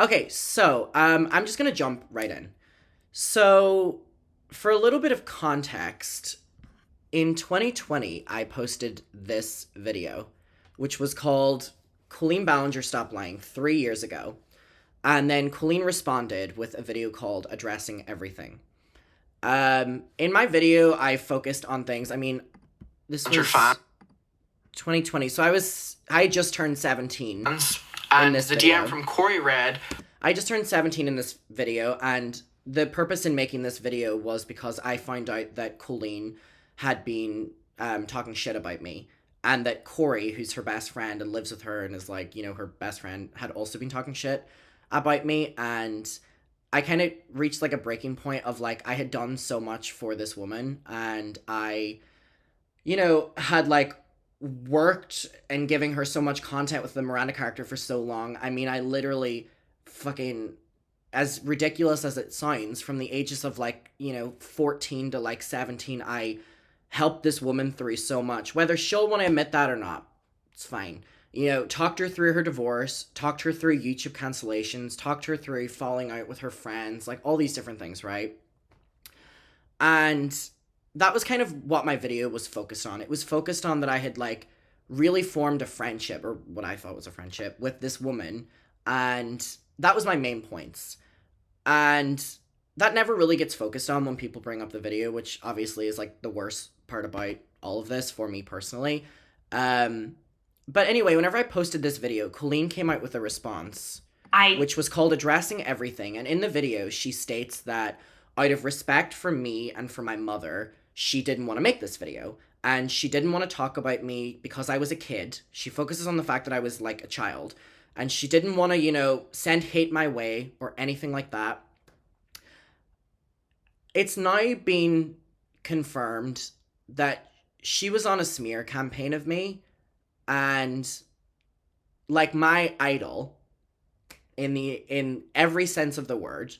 Okay, so I'm just gonna jump right in. So, for a little bit of context, in 2020, I posted this video, which was called Colleen Ballinger Stop Lying 3 years ago. And then Colleen responded with a video called Addressing Everything. In my video, I focused on things. I mean, this Your was 2020, so I just turned 17 in and this the video. DM from Kory read, I just turned 17 in this video, and the purpose in making this video was because I found out that Colleen had been talking shit about me, and that Kory, who's her best friend and lives with her and is like, her best friend, had also been talking shit about me, and I kind of reached like a breaking point of like, I had done so much for this woman, and I, had like worked and giving her so much content with the Miranda character for so long. I mean, I literally fucking, as ridiculous as it sounds, from the ages of like, 14 to like 17, I helped this woman through so much. Whether she'll want to admit that or not, it's fine. Talked her through her divorce, talked her through YouTube cancellations, talked her through falling out with her friends, like all these different things, right? And that was kind of what my video was focused on. It was focused on that I had like really formed a friendship, or what I thought was a friendship, with this woman, and that was my main points. And that never really gets focused on when people bring up the video, which obviously is like the worst part about all of this for me personally. But anyway, whenever I posted this video, Colleen came out with a response, which was called Addressing Everything. And in the video, she states that out of respect for me and for my mother, she didn't want to make this video. And she didn't want to talk about me because I was a kid. She focuses on the fact that I was like a child. And she didn't want to, send hate my way or anything like that. It's now been confirmed that she was on a smear campaign of me, and like my idol in every sense of the word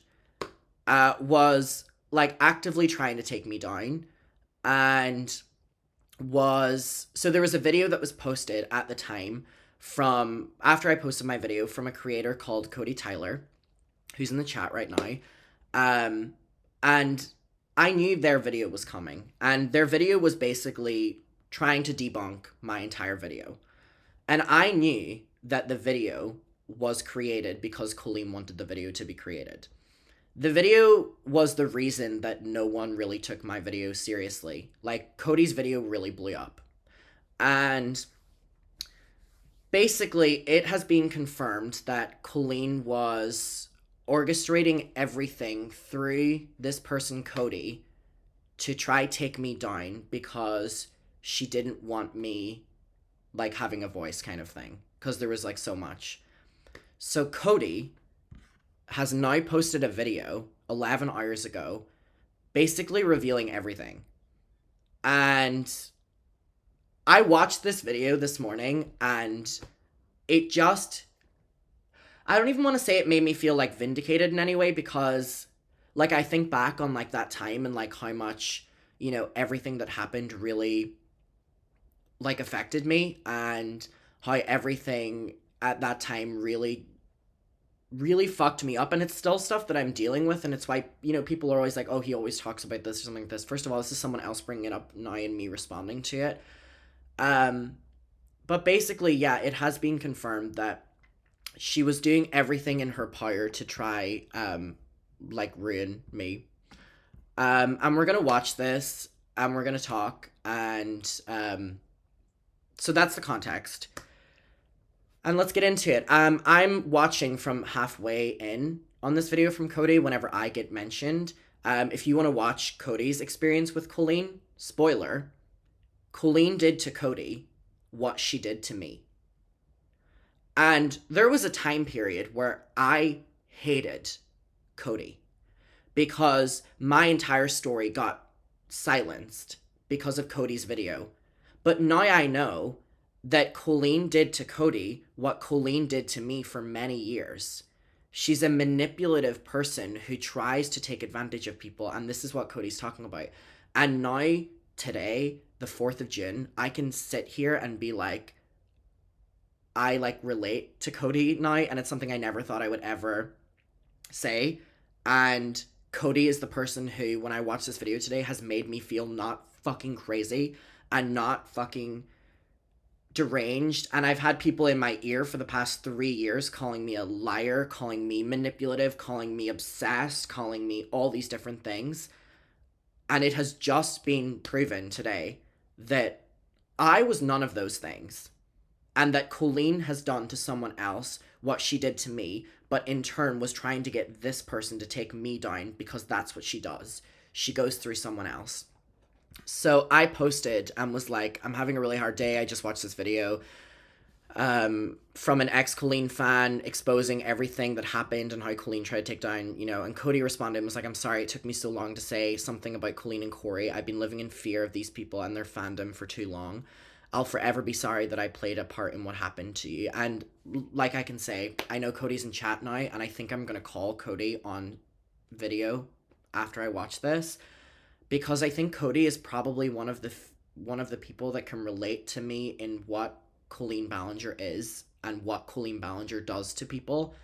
was like actively trying to take me down, and there was a video that was posted at the time from after I posted my video from a creator called Cody who's in the chat right now. And I knew their video was coming, and their video was basically trying to debunk my entire video. And I knew that the video was created because Colleen wanted the video to be created. The video was the reason that no one really took my video seriously. Like, Cody's video really blew up. And basically, it has been confirmed that Colleen was orchestrating everything through this person, Cody, to try take me down because she didn't want me, like, having a voice kind of thing. Because there was, like, so much. So Cody has now posted a video 11 hours ago basically revealing everything. And I watched this video this morning, and it just, I don't even want to say it made me feel like vindicated in any way, because like I think back on like that time and like how much, everything that happened really like affected me, and how everything at that time really fucked me up, and it's still stuff that I'm dealing with, and it's why, people are always like, oh, he always talks about this or something like this. First of all, this is someone else bringing it up now and me responding to it. But basically, yeah, it has been confirmed that she was doing everything in her power to try, like, ruin me. And we're gonna watch this, and we're gonna talk, and, so that's the context. And let's get into it. I'm watching from halfway in on this video from Cody whenever I get mentioned. If you want to watch Cody's experience with Colleen, spoiler, Colleen did to Cody what she did to me. And there was a time period where I hated Cody because my entire story got silenced because of Cody's video. But now I know that Colleen did to Cody what Colleen did to me for many years. She's a manipulative person who tries to take advantage of people, and this is what Cody's talking about. And now, today, the 4th of June, I can sit here and be like, I like relate to Cody now, and it's something I never thought I would ever say. And Cody is the person who, when I watched this video today, has made me feel not fucking crazy and not fucking deranged. And I've had people in my ear for the past 3 years calling me a liar, calling me manipulative, calling me obsessed, calling me all these different things. And it has just been proven today that I was none of those things. And that Colleen has done to someone else what she did to me, but in turn was trying to get this person to take me down, because that's what she does. She goes through someone else. So I posted and was like, I'm having a really hard day. I just watched this video from an ex-Colleen fan exposing everything that happened and how Colleen tried to take down, you know, and Cody responded and was like, I'm sorry it took me so long to say something about Colleen and Kory. I've been living in fear of these people and their fandom for too long. I'll forever be sorry that I played a part in what happened to you. And like I can say, I know Cody's in chat now, and I think I'm going to call Cody on video after I watch this, because I think Cody is probably one of the people that can relate to me in what Colleen Ballinger is and what Colleen Ballinger does to people.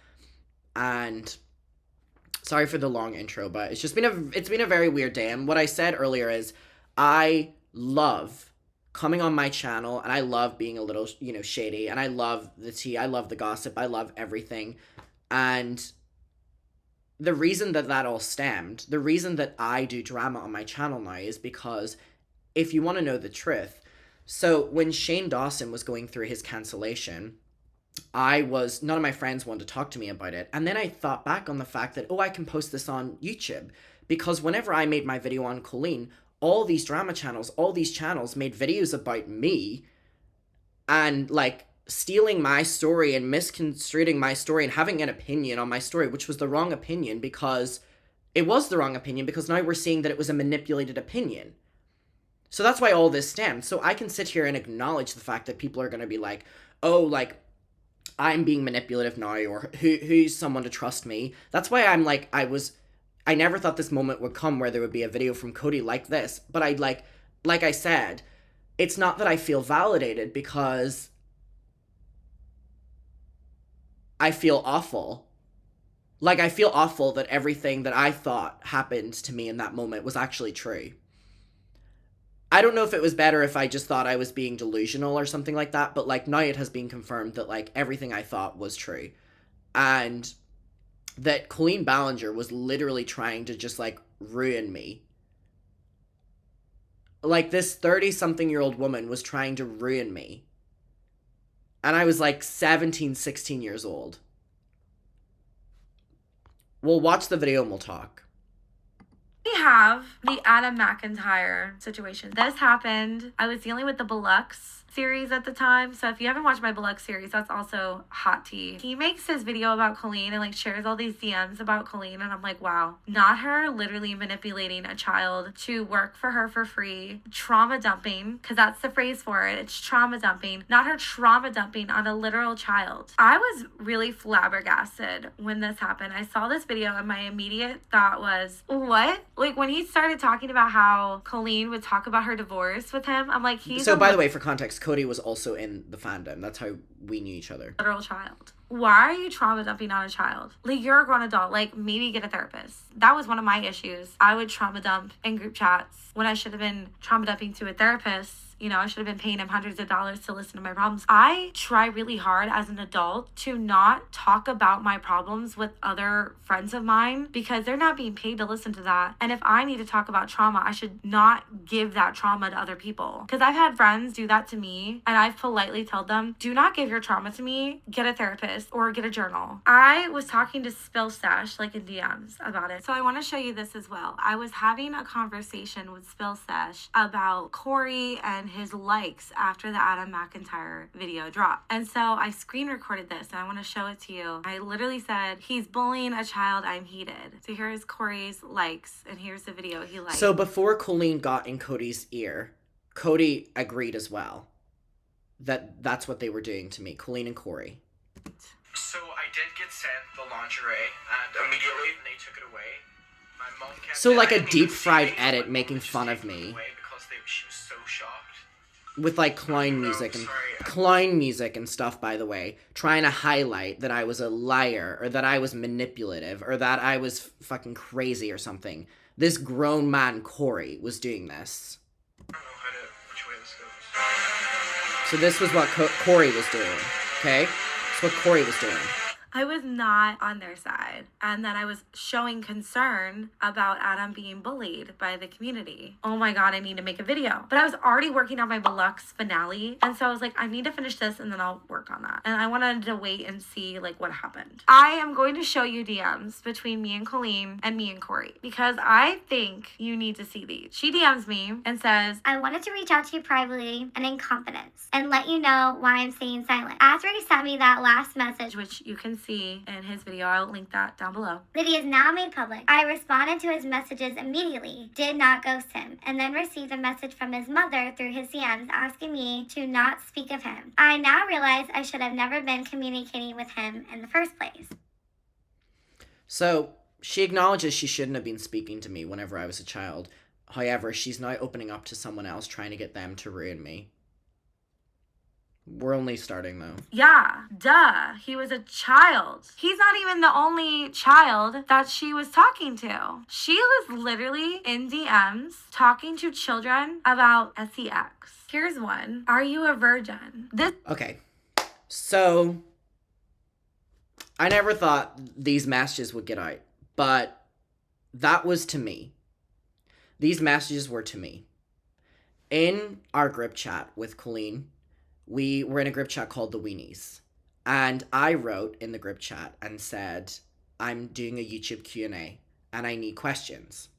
And sorry for the long intro, but it's been a very weird day. And what I said earlier is I love coming on my channel, and I love being a little, you know, shady, and I love the tea, I love the gossip, I love everything. And the reason that all stemmed, the reason that I do drama on my channel now is because if you want to know the truth, so when Shane Dawson was going through his cancellation, none of my friends wanted to talk to me about it. And then I thought back on the fact that, I can post this on YouTube, because whenever I made my video on Colleen, all these drama channels, all these channels made videos about me and like stealing my story and misconstruing my story and having an opinion on my story, which was the wrong opinion, because it was the wrong opinion, because now we're seeing that it was a manipulated opinion. So that's why all this stemmed. So I can sit here and acknowledge the fact that people are going to be like, oh, like, I'm being manipulative now, or who's someone to trust me? That's why I'm like, I never thought this moment would come where there would be a video from Cody like this. But I'd like I said, it's not that I feel validated, because I feel awful. Like, I feel awful that everything that I thought happened to me in that moment was actually true. I don't know if it was better if I just thought I was being delusional or something like that, but like now it has been confirmed that like everything I thought was true. And that Colleen Ballinger was literally trying to just like ruin me. Like, this 30-something-year-old woman was trying to ruin me. And I was like 17, 16 years old. We'll watch the video and we'll talk. We have the Adam McIntyre situation. This happened. I was dealing with the Belux series at the time. So if you haven't watched my Belux series, that's also hot tea. He makes his video about Colleen and like shares all these DMs about Colleen. And I'm like, wow, not her literally manipulating a child to work for her for free. Trauma dumping, because that's the phrase for it. It's trauma dumping. Not her trauma dumping on a literal child. I was really flabbergasted when this happened. I saw this video and my immediate thought was, what? Like, when he started talking about how Colleen would talk about her divorce with him, I'm like, So by the way, for context, Cody was also in the fandom. That's how we knew each other. Literal child. Why are you trauma dumping on a child? Like, you're a grown adult. Like, maybe get a therapist. That was one of my issues. I would trauma dump in group chats when I should have been trauma dumping to a therapist. You know, I should have been paying him hundreds of dollars to listen to my problems. I try really hard as an adult to not talk about my problems with other friends of mine, because they're not being paid to listen to that. And if I need to talk about trauma, I should not give that trauma to other people. Because I've had friends do that to me, and I've politely told them, do not give your trauma to me. Get a therapist or get a journal. I was talking to Spill Stash, like in DMs, about it. So I want to show you this as well. I was having a conversation with Spill Stash about Kory and his likes after the Adam McIntyre video dropped. And so I screen recorded this and I want to show it to you. I literally said, he's bullying a child, I'm heated. So here's Kory's likes and here's the video he liked. So before Colleen got in Cody's ear, Cody agreed as well that that's what they were doing to me, Colleen and Kory. So I did get sent the lingerie and immediately they took it away. My mom kept So it. like I a didn't deep even see fried it. edit My making mom just fun of taken it me. away because she was so shocked. with like clown music and stuff, by the way, trying to highlight that I was a liar or that I was manipulative or that I was fucking crazy or something. This grown man, Kory, was doing this. I don't know which way this goes. So this was what Kory was doing, okay? That's what Kory was doing. I was not on their side, and that I was showing concern about Adam being bullied by the community. Oh my God, I need to make a video. But I was already working on my Belux finale, and so I was like, I need to finish this and then I'll work on that. And I wanted to wait and see like what happened. I am going to show you DMs between me and Colleen and me and Kory because I think you need to see these. She DMs me and says, I wanted to reach out to you privately and in confidence and let you know why I'm staying silent. After he sent me that last message, which you can see in his video, I'll link that down below, that he is now made public, I responded to his messages immediately, did not ghost him, and then received a message from his mother through his DMs asking me to not speak of him. I now realize I should have never been communicating with him in the first place. So she acknowledges she shouldn't have been speaking to me whenever I was a child. However, she's now opening up to someone else, trying to get them to ruin me. We're only starting, though. Yeah, duh. He was a child. He's not even the only child that she was talking to. She was literally in DMs talking to children about sex. Here's one. Are you a virgin? Okay. So, I never thought these messages would get out, but that was to me. These messages were to me. In our group chat with Colleen, we were in a group chat called the Weenies, and I wrote in the group chat and said, I'm doing a YouTube Q&A and I need questions.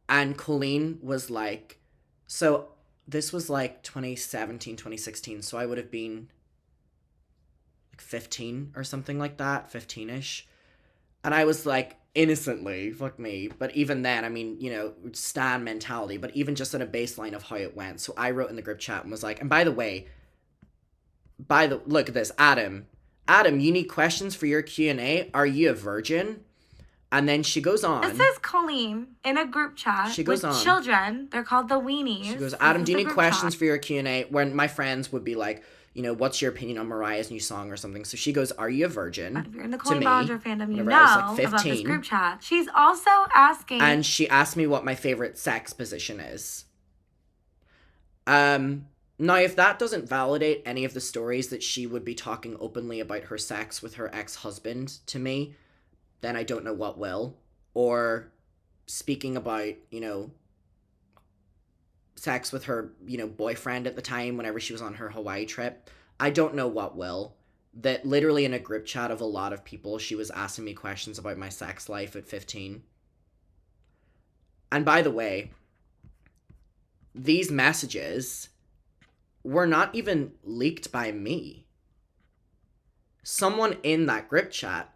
And Colleen was like, so this was like 2017, 2016, so I would have been like 15 or something like that, 15-ish. And I was like, innocently, fuck me, but even then, I mean, you know, stan mentality, but even just on a baseline of how it went. So I wrote in the group chat and was like, and by the way, look at this, Adam, you need questions for your Q&A? Are you a virgin? And then she goes on. This is Colleen in a group chat with children. They're called the Weenies. She goes, Adam, do you need questions for your Q&A? When my friends would be like, you know, what's your opinion on Mariah's new song or something? So she goes, are you a virgin? If you're in the Colleen Ballinger fandom, you know like about this group chat. She's also asking. And she asked me what my favorite sex position is. Now, if that doesn't validate any of the stories that she would be talking openly about her sex with her ex-husband to me, then I don't know what will. Or speaking about, you know, sex with her, you know, boyfriend at the time whenever she was on her Hawaii trip. I don't know what will. That literally in a group chat of a lot of people, she was asking me questions about my sex life at 15. And by the way, these messages were not even leaked by me. Someone in that group chat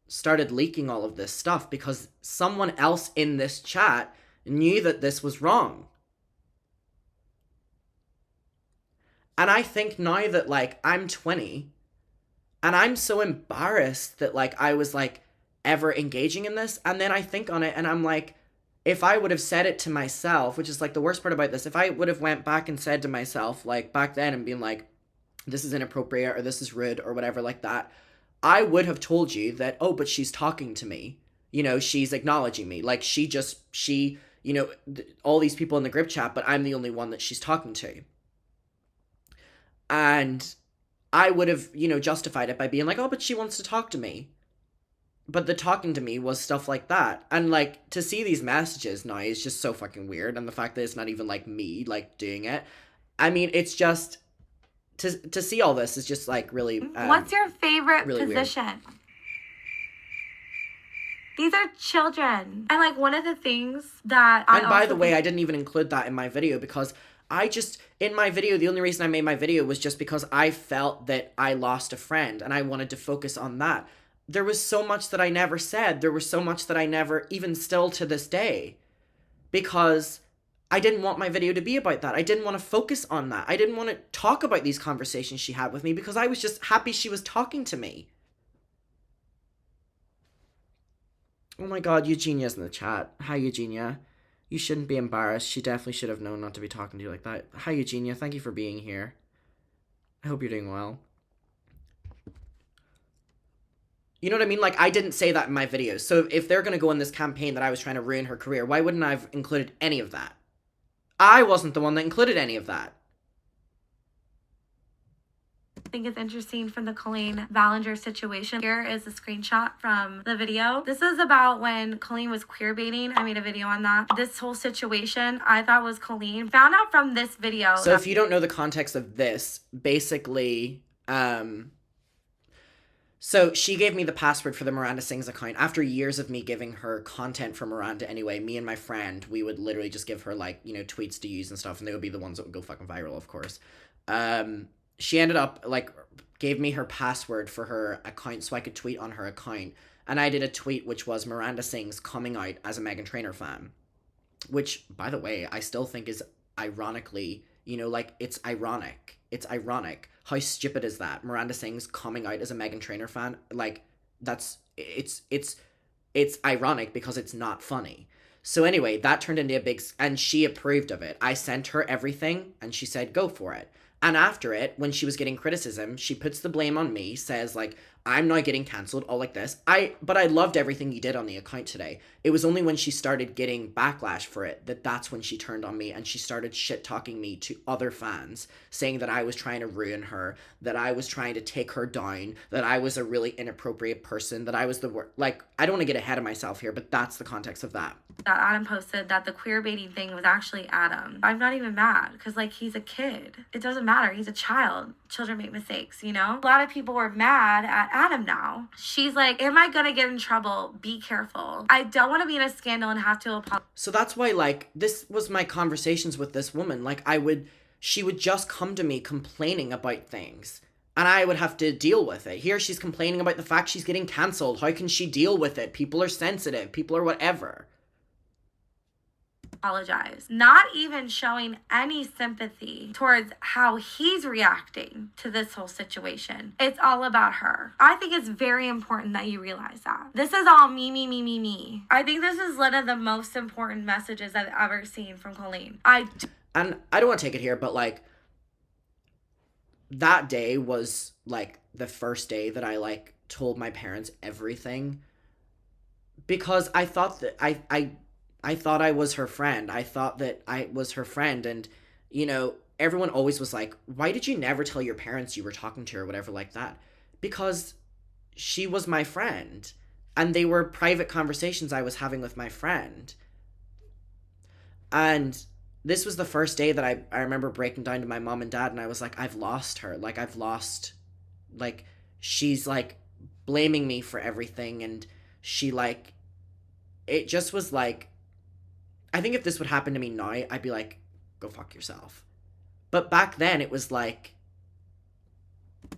started leaking all of this stuff because someone else in this chat knew that this was wrong. And I think now that, like, I'm 20, and I'm so embarrassed that, like, I was, like, ever engaging in this, and then I think on it, and I'm like, if I would have said it to myself, which is, like, the worst part about this, if I would have went back and said to myself, like, back then and been like, this is inappropriate, or this is rude, or whatever like that, I would have told you that, oh, but she's talking to me. You know, she's acknowledging me. Like, she, you know, all these people in the group chat, but I'm the only one that she's talking to. And I would have, you know, justified it by being like, oh, but she wants to talk to me. But the talking to me was stuff like that. And, like, to see these messages now is just so fucking weird. And the fact that it's not even, like, me, like, doing it. I mean, it's just, to see all this is just, like, really... What's your favorite really position? Weird. These are children. And, like, one of the things that I And by the way, I didn't even include that in my video because in my video, the only reason I made my video was just because I felt that I lost a friend and I wanted to focus on that. There was so much that I never said. There was so much that I never, even still to this day, because I didn't want my video to be about that. I didn't want to focus on that. I didn't want to talk about these conversations she had with me because I was just happy she was talking to me. Oh my God, Eugenia's in the chat. Hi, Eugenia. You shouldn't be embarrassed. She definitely should have known not to be talking to you like that. Hi, Eugenia. Thank you for being here. I hope you're doing well. You know what I mean? Like, I didn't say that in my videos. So if they're going to go on this campaign that I was trying to ruin her career, why wouldn't I have included any of that? I wasn't the one that included any of that. I think it's interesting from the Colleen Ballinger situation. Here is a screenshot from the video. This is about when Colleen was queer baiting. I made a video on that. This whole situation I thought was Colleen. Found out from this video. So if you don't know the context of this, basically, so she gave me the password for the Miranda Sings account. After years of me giving her content for Miranda anyway, me and my friend, we would literally just give her, like, you know, tweets to use and stuff, and they would be the ones that would go fucking viral, of course. She ended up, like, gave me her password for her account so I could tweet on her account. And I did a tweet which was Miranda Sings coming out as a Meghan Trainor fan. Which, by the way, I still think is ironically, you know, like, it's ironic. It's ironic. How stupid is that? Miranda Sings coming out as a Meghan Trainor fan. Like, that's, it's ironic because it's not funny. So anyway, that turned into a big, and she approved of it. I sent her everything, and she said, go for it. And after it, when she was getting criticism, she puts the blame on me, says, like, I'm not getting cancelled, all like this. But I loved everything you did on the account today. It was only when she started getting backlash for it that's when she turned on me and she started shit-talking me to other fans, saying that I was trying to ruin her, that I was trying to take her down, that I was a really inappropriate person, that I was the worst. Like, I don't want to get ahead of myself here, but that's the context of that. That Adam posted that the queer baiting thing was actually Adam. I'm not even mad because, like, he's a kid. It doesn't matter. He's a child. Children make mistakes, you know? A lot of people were mad at Adam now. She's like, am I gonna get in trouble? Be careful. I don't want to be in a scandal and have to apologize. So that's why, like, this was my conversations with this woman. Like, she would just come to me complaining about things. And I would have to deal with it. Here she's complaining about the fact she's getting cancelled. How can she deal with it? People are sensitive. People are whatever. Apologize. Not even showing any sympathy towards how he's reacting to this whole situation. It's all about her. I think it's very important that you realize that. This is all me, me, me, me, me. I think this is one of the most important messages I've ever seen from Colleen. And I don't want to take it here, but, like, that day was, like, the first day that I, like, told my parents everything. Because I thought that I thought I was her friend. I thought that I was her friend. And, you know, everyone always was like, why did you never tell your parents you were talking to her or whatever like that? Because she was my friend. And they were private conversations I was having with my friend. And this was the first day that I remember breaking down to my mom and dad. And I was like, I've lost her. Like, she's, like, blaming me for everything. And she, like, it just was like, I think if this would happen to me now, I'd be like, go fuck yourself. But back then, it was like,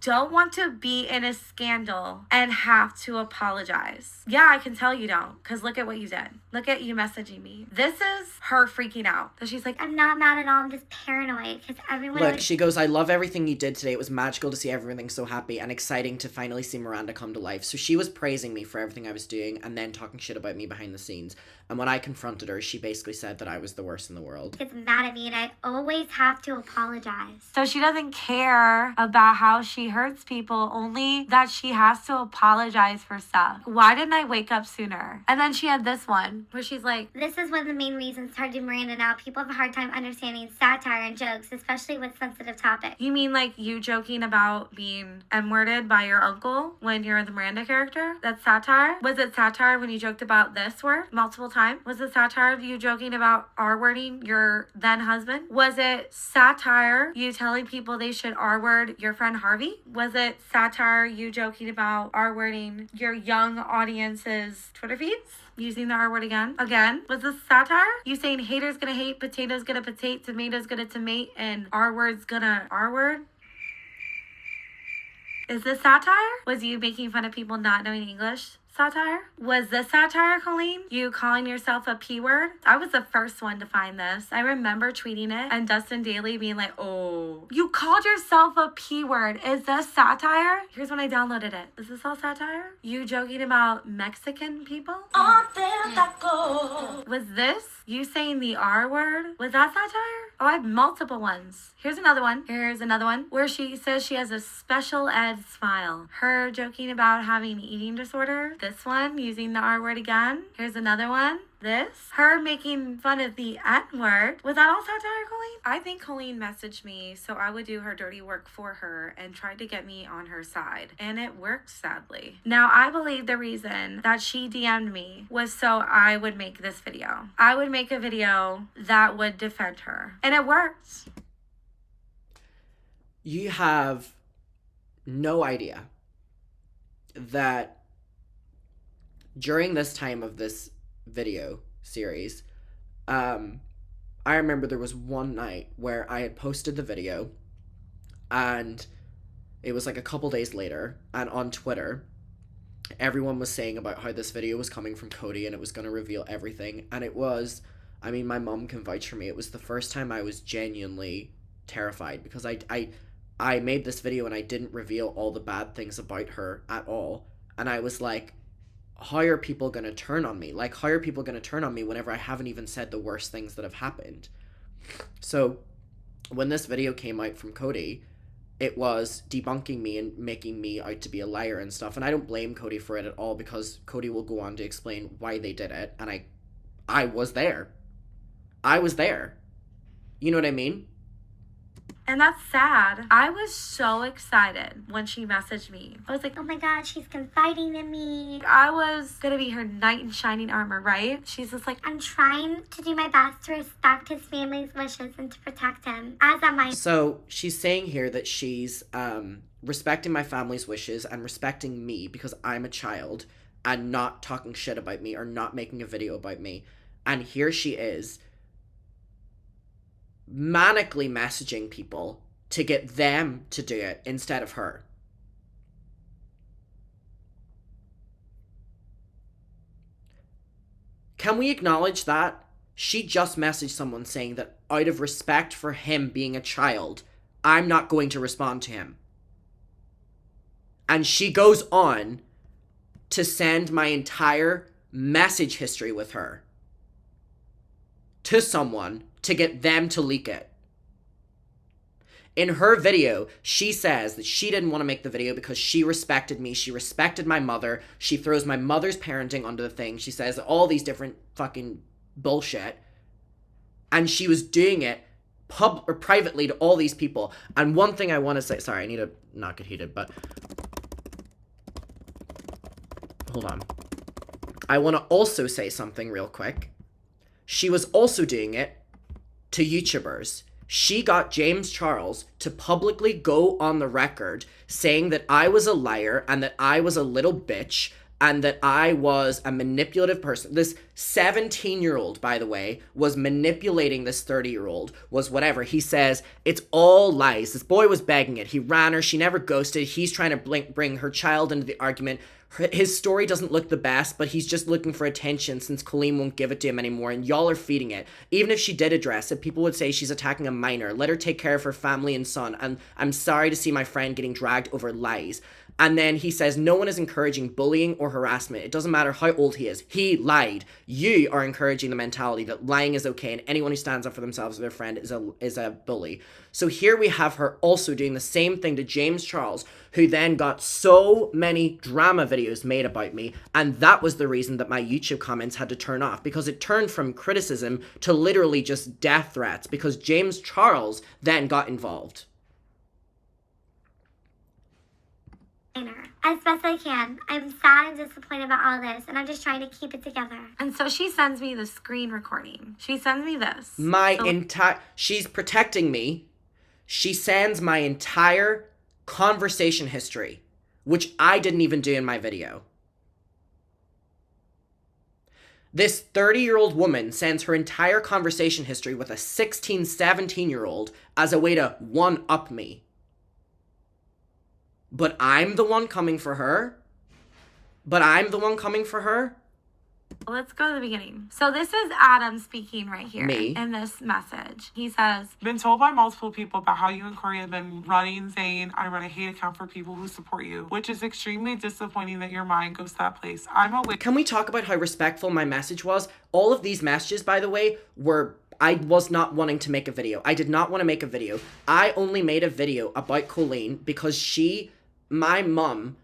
don't want to be in a scandal and have to apologize. Yeah, I can tell you don't, because look at what you did. Look at you messaging me. This is her freaking out. So she's like, I'm not mad at all. I'm just paranoid because everyone. Look, she goes, I love everything you did today. It was magical to see everything so happy and exciting to finally see Miranda come to life. So she was praising me for everything I was doing and then talking shit about me behind the scenes. And when I confronted her, she basically said that I was the worst in the world. Gets mad at me and I always have to apologize. So she doesn't care about how she hurts people, only that she has to apologize for stuff. Why didn't I wake up sooner? And then she had this one where she's like, this is one of the main reasons hard to Miranda now. People have a hard time understanding satire and jokes, especially with sensitive topics. You mean like you joking about being M-worded by your uncle when you're the Miranda character? That's satire? Was it satire when you joked about this word multiple times? Was it satire you joking about R-wording your then husband? Was it satire you telling people they should R-word your friend Harvey? Was it satire you joking about R-wording your young audience's Twitter feeds? Using the R-word again? Was this satire? You saying haters gonna hate, potatoes gonna potate, tomatoes gonna tomate, and R-word's gonna R-word? Is this satire? Was you making fun of people not knowing English? satire? Was this satire, Colleen? You calling yourself a P word? I was the first one to find this. I remember tweeting it and Dustin Daly being like, oh, you called yourself a P word. Is this satire? Here's when I downloaded it. Is this all satire? You joking about Mexican people? Was this you saying the R word? Was that satire? Oh, I have multiple ones. Here's another one. Here's another one where she says she has a special ed smile. Her joking about having eating disorder. This one, using the R word again. Here's another one. This. Her making fun of the N word. Was that all satire, Colleen? I think Colleen messaged me so I would do her dirty work for her and tried to get me on her side. And it worked, sadly. Now, I believe the reason that she DM'd me was so I would make this video. I would make a video that would defend her. And it worked. You have no idea that during this time of this video series, I remember there was one night where I had posted the video and it was like a couple days later, and on Twitter everyone was saying about how this video was coming from Cody and it was going to reveal everything, and it was, I mean, my mom can vouch for me, it was the first time I was genuinely terrified because I made this video and I didn't reveal all the bad things about her at all, and I was like, how are people going to turn on me? Like, how are people going to turn on me whenever I haven't even said the worst things that have happened? So when this video came out from Cody, it was debunking me and making me out to be a liar and stuff. And I don't blame Cody for it at all because Cody will go on to explain why they did it. And I was there. I was there. You know what I mean? And that's sad. I was so excited when she messaged me. I was like, Oh my God, she's confiding in me. I was gonna be her knight in shining armor, right? She's just like, I'm trying to do my best to respect his family's wishes and to protect him, as am I. So she's saying here that she's respecting my family's wishes and respecting me because I'm a child and not talking shit about me or not making a video about me. And here she is manically messaging people to get them to do it instead of her. Can we acknowledge that? She just messaged someone saying that out of respect for him being a child, I'm not going to respond to him. And she goes on to send my entire message history with her to someone to get them to leak it. In her video, she says that she didn't want to make the video because she respected me. She respected my mother. She throws my mother's parenting onto the thing. She says all these different fucking bullshit. And she was doing it privately to all these people. And one thing I want to say, sorry, I need to not get heated, but hold on. I want to also say something real quick. She was also doing it to YouTubers. She got James Charles to publicly go on the record saying that I was a liar and that I was a little bitch and that I was a manipulative person. This 17-year-old, by the way, was manipulating this 30-year-old, was whatever. He says, it's all lies. This boy was begging it. He ran her. She never ghosted. He's trying to bring her child into the argument. His story doesn't look the best, but he's just looking for attention since Colleen won't give it to him anymore, and y'all are feeding it. Even if she did address it, people would say she's attacking a minor. Let her take care of her family and son, and I'm sorry to see my friend getting dragged over lies. And then he says, no one is encouraging bullying or harassment. It doesn't matter how old he is. He lied. You are encouraging the mentality that lying is okay and anyone who stands up for themselves or their friend is a bully. So here we have her also doing the same thing to James Charles, who then got so many drama videos made about me. And that was the reason that my YouTube comments had to turn off, because it turned from criticism to literally just death threats because James Charles then got involved. As best I can. I'm sad and disappointed about all this, and I'm just trying to keep it together. and so she sends me the screen recording. She sends me this. She's protecting me. She sends my entire conversation history, which I didn't even do in my video. This 30-year-old woman sends her entire conversation history with a 16, 17-year-old as a way to one-up me. But I'm the one coming for her? but I'm the one coming for her? Let's go to the beginning. So this is Adam speaking right here Me. in this message. He says, Been told by multiple people about how you and Kory have been running, saying, I run a hate account for people who support you, which is extremely disappointing that your mind goes to that place. I'm aware. Can we talk about how respectful my message was? All of these messages, by the way, I was not wanting to make a video. I did not want to make a video. I only made a video about Colleen because my mom,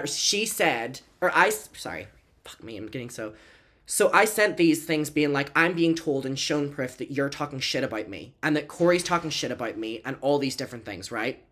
she said, sorry, fuck me, I'm getting So I sent these things being like, I'm being told and shown proof that you're talking shit about me and that Kory's talking shit about me and all these different things, right?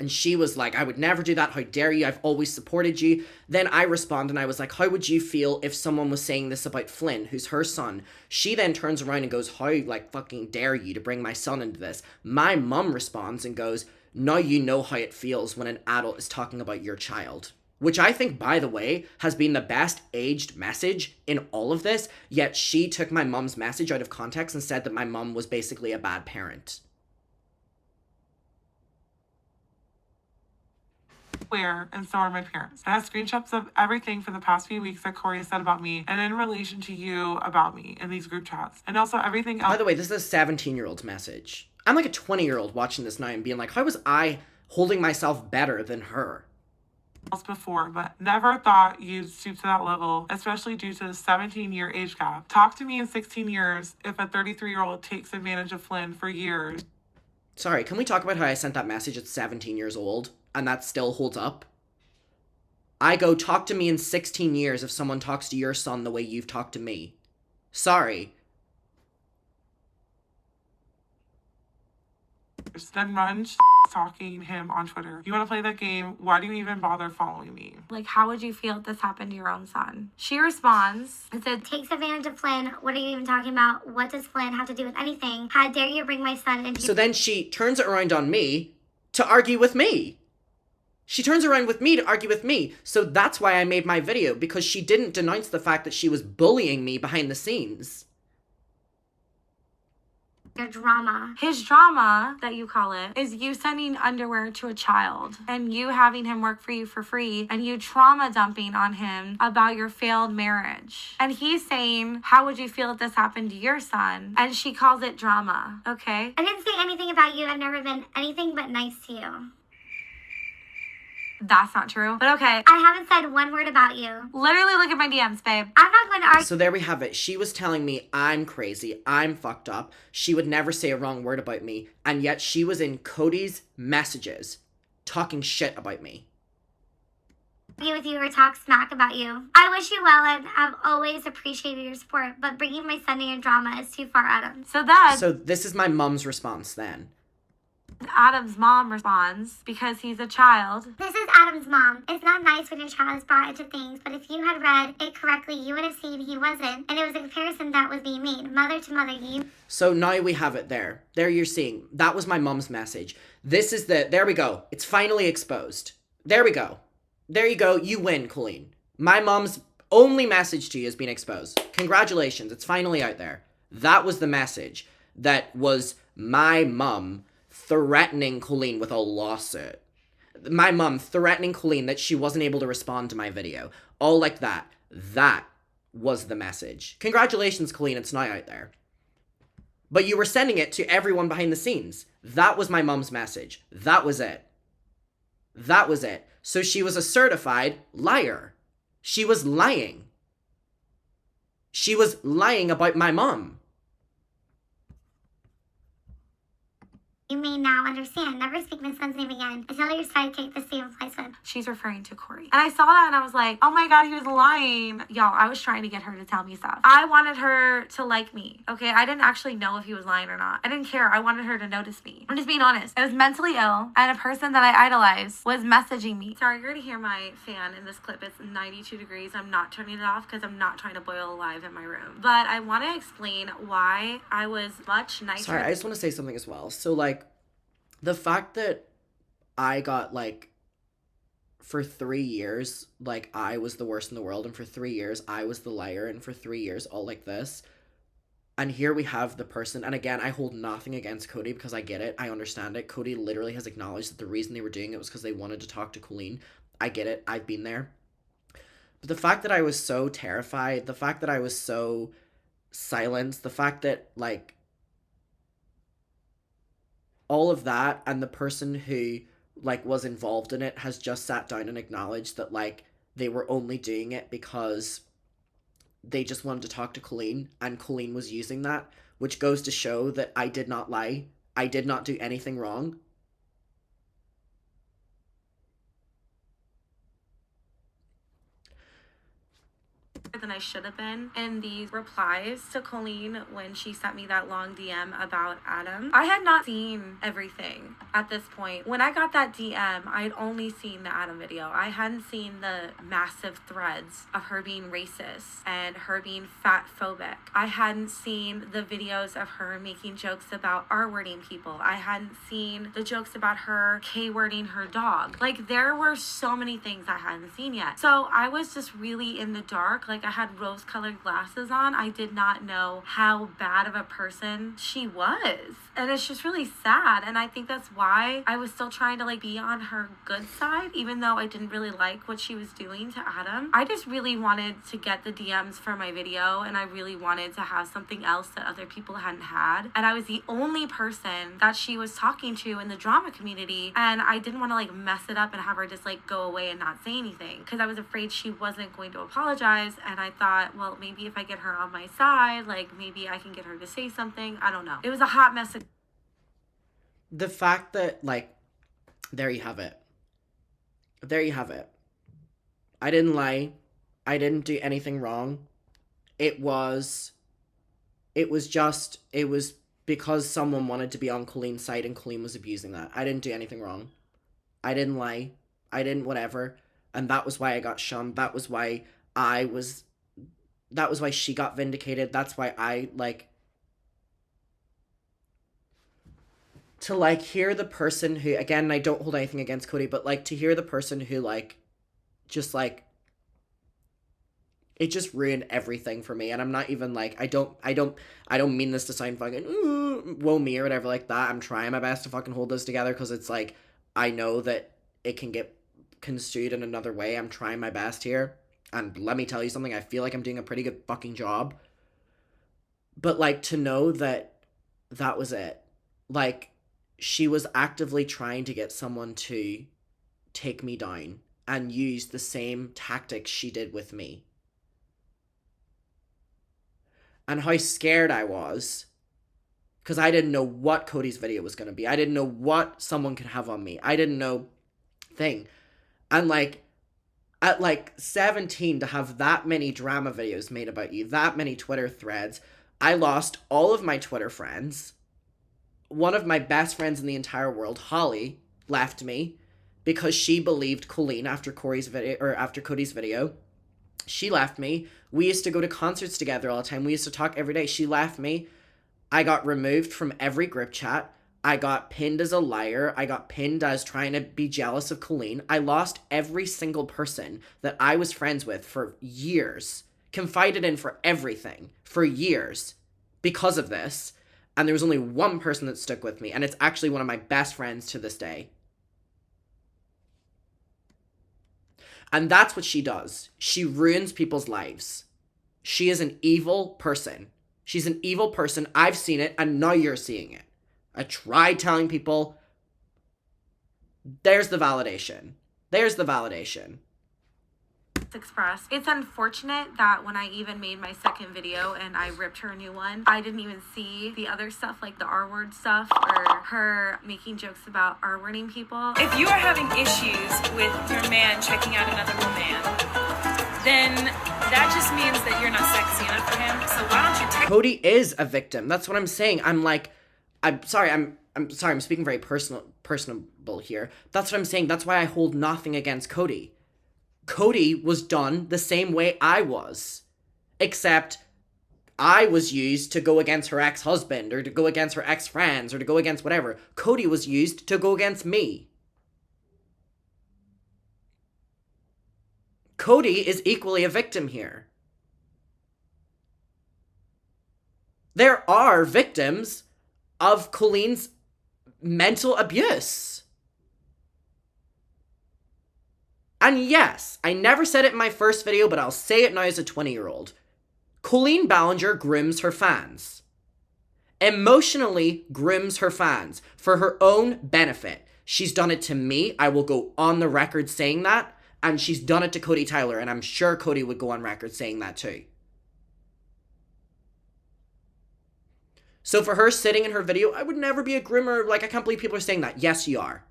And she was like, I would never do that. How dare you? I've always supported you. Then I respond and I was like, how would you feel if someone was saying this about Flynn, who's her son? She then turns around and goes, how, like, fucking dare you to bring my son into this? My mum responds and goes, now you know how it feels when an adult is talking about your child. Which I think, by the way, has been the best aged message in all of this, yet she took my mum's message out of context and said that my mum was basically a bad parent. Aware, and so are my parents. I have screenshots of everything for the past few weeks that Kory has said about me and in relation to you about me in these group chats. And also everything else. By the way, this is a 17-year-old's message. I'm like a 20-year-old watching this now and being like, how was I holding myself better than her? Before, but never thought you'd stoop to that level, especially due to the 17-year age gap. Talk to me in 16 years if a 33-year-old takes advantage of Flynn for years. Sorry, can we talk about how I sent that message at 17 years old and that still holds up? I go, talk to me in 16 years if someone talks to your son the way you've talked to me. Sorry. Then run stalking him on Twitter. You want to play that game? Why do you even bother following me? like, how would you feel if this happened to your own son? She responds and said, Takes advantage of Flynn. What are you even talking about? What does Flynn have to do with anything? How dare you bring my son into... So then she turns it around on me to argue with me. She turns around with me to argue with me. So that's why I made my video, because she didn't denounce the fact that she was bullying me behind the scenes. your drama. his drama, that you call it, is you sending underwear to a child and you having him work for you for free and you trauma dumping on him about your failed marriage. And he's saying, how would you feel if this happened to your son? And she calls it drama, okay? I didn't say anything about you. I've never been anything but nice to you. That's not true, but okay. I haven't said one word about you. Literally look at my DMs, babe. I'm not going to argue. So there we have it. She was telling me I'm crazy, I'm fucked up. She would never say a wrong word about me, and yet she was in Cody's messages talking shit about me. With you or talk smack about you. I wish you well and have always appreciated your support, but bringing my son into your drama is too far, Adam. So this is my mom's response then. Adam's mom responds, because he's a child. This is Adam's mom. It's not nice when your child is brought into things, but if you had read it correctly, you would have seen he wasn't, and it was a comparison that was being made. Mother to mother, you... So now we have it there. There you're seeing. That was my mom's message. This is there we go. It's finally exposed. There we go. There you go. You win, Colleen. My mom's only message to you has been exposed. Congratulations. It's finally out there. That was the message that was my mom threatening Colleen with a lawsuit. My mom threatening Colleen that she wasn't able to respond to my video. All like that. That was the message. Congratulations, Colleen. It's now out there. But you were sending it to everyone behind the scenes. That was my mom's message. That was it. That was it. So she was a certified liar. She was lying. She was lying about my mom. You may now understand. Never speak my son's name again until your sidekick the same place with. She's referring to Kory. And I saw that and I was like, oh my God, he was lying. Y'all, I was trying to get her to tell me stuff. I wanted her to like me, okay? I didn't actually know if he was lying or not. I didn't care. I wanted her to notice me. I'm just being honest. I was mentally ill and a person that I idolized was messaging me. Sorry, you're gonna hear my fan in this clip. It's 92 degrees. I'm not turning it off because I'm not trying to boil alive in my room. But I want to explain why I was much nicer. Sorry, I just want to say something as well. So, like, the fact that I got, like, for 3 years, like, I was the worst in the world, and for 3 years, I was the liar, and for 3 years, all like this. And here we have the person, and again, I hold nothing against Cody because I get it. I understand it. Cody literally has acknowledged that the reason they were doing it was because they wanted to talk to Colleen. I get it. I've been there. But the fact that I was so terrified, the fact that I was so silenced, the fact that, like, all of that, and the person who, like, was involved in it has just sat down and acknowledged that, like, they were only doing it because they just wanted to talk to Colleen, and Colleen was using that, which goes to show that I did not lie. I did not do anything wrong. Than I should have been in these replies to Colleen when she sent me that long DM about Adam. I had not seen everything at this point. When I got that DM, I'd only seen the Adam video. I hadn't seen the massive threads of her being racist and her being fat phobic. I hadn't seen the videos of her making jokes about R-wording people. I hadn't seen the jokes about her K-wording her dog. Like, there were so many things I hadn't seen yet. So I was just really in the dark. Like, I had rose-colored glasses on. I did not know how bad of a person she was. And it's just really sad. And I think that's why I was still trying to, like, be on her good side, even though I didn't really like what she was doing to Adam. I just really wanted to get the DMs for my video, and I really wanted to have something else that other people hadn't had. And I was the only person that she was talking to in the drama community, and I didn't want to, like, mess it up and have her just, like, go away and not say anything, because I was afraid she wasn't going to apologize. And I thought, well, maybe if I get her on my side, like, maybe I can get her to say something. I don't know. It was a hot mess. The fact that, like, there you have it. There you have it. I didn't lie. I didn't do anything wrong. It was because someone wanted to be on Colleen's side and Colleen was abusing that. I didn't do anything wrong. I didn't lie. I didn't whatever. And that was why I got shunned. That was why she got vindicated. That's why I, like, to, like, hear the person who, again, I don't hold anything against Cody, but, like, to hear the person who, like, just, like, it just ruined everything for me. And I'm not even, like, I don't mean this to sound fucking, woe me or whatever like that. I'm trying my best to fucking hold this together, because it's, like, I know that it can get construed in another way. I'm trying my best here. And let me tell you something, I feel like I'm doing a pretty good fucking job. But, like, to know that that was it. Like, she was actively trying to get someone to take me down and use the same tactics she did with me. And how scared I was, because I didn't know what Cody's video was going to be. I didn't know what someone could have on me. I didn't know thing. And, like, at, like, 17, to have that many drama videos made about you, that many Twitter threads, I lost all of my Twitter friends. One of my best friends in the entire world, Holly, left me because she believed Colleen after Cody's video. She left me. We used to go to concerts together all the time. We used to talk every day. She left me. I got removed from every group chat. I got pinned as a liar. I got pinned as trying to be jealous of Colleen. I lost every single person that I was friends with for years, confided in for everything for years because of this. And there was only one person that stuck with me, and it's actually one of my best friends to this day. And that's what she does. She ruins people's lives. She is an evil person. She's an evil person. I've seen it, and now you're seeing it. I tried telling people. There's the validation. There's the validation. Express. It's unfortunate that when I even made my second video and I ripped her new one, I didn't even see the other stuff, like the R-word stuff or her making jokes about R-wording people. If you are having issues with your man checking out another woman, then that just means that you're not sexy enough for him. So why don't you text? Cody is a victim. That's what I'm saying. I'm sorry, I'm speaking very personable here. That's what I'm saying. That's why I hold nothing against Cody. Cody was done the same way I was, except I was used to go against her ex-husband or to go against her ex-friends or to go against whatever. Cody was used to go against me. Cody is equally a victim here. There are victims of Colleen's mental abuse. And yes, I never said it in my first video, but I'll say it now as a 20-year-old. Colleen Ballinger grooms her fans. Emotionally grooms her fans for her own benefit. She's done it to me. I will go on the record saying that. And she's done it to Cody Tyler, and I'm sure Cody would go on record saying that too. So for her sitting in her video, I would never be a groomer. Like, I can't believe people are saying that. Yes, you are.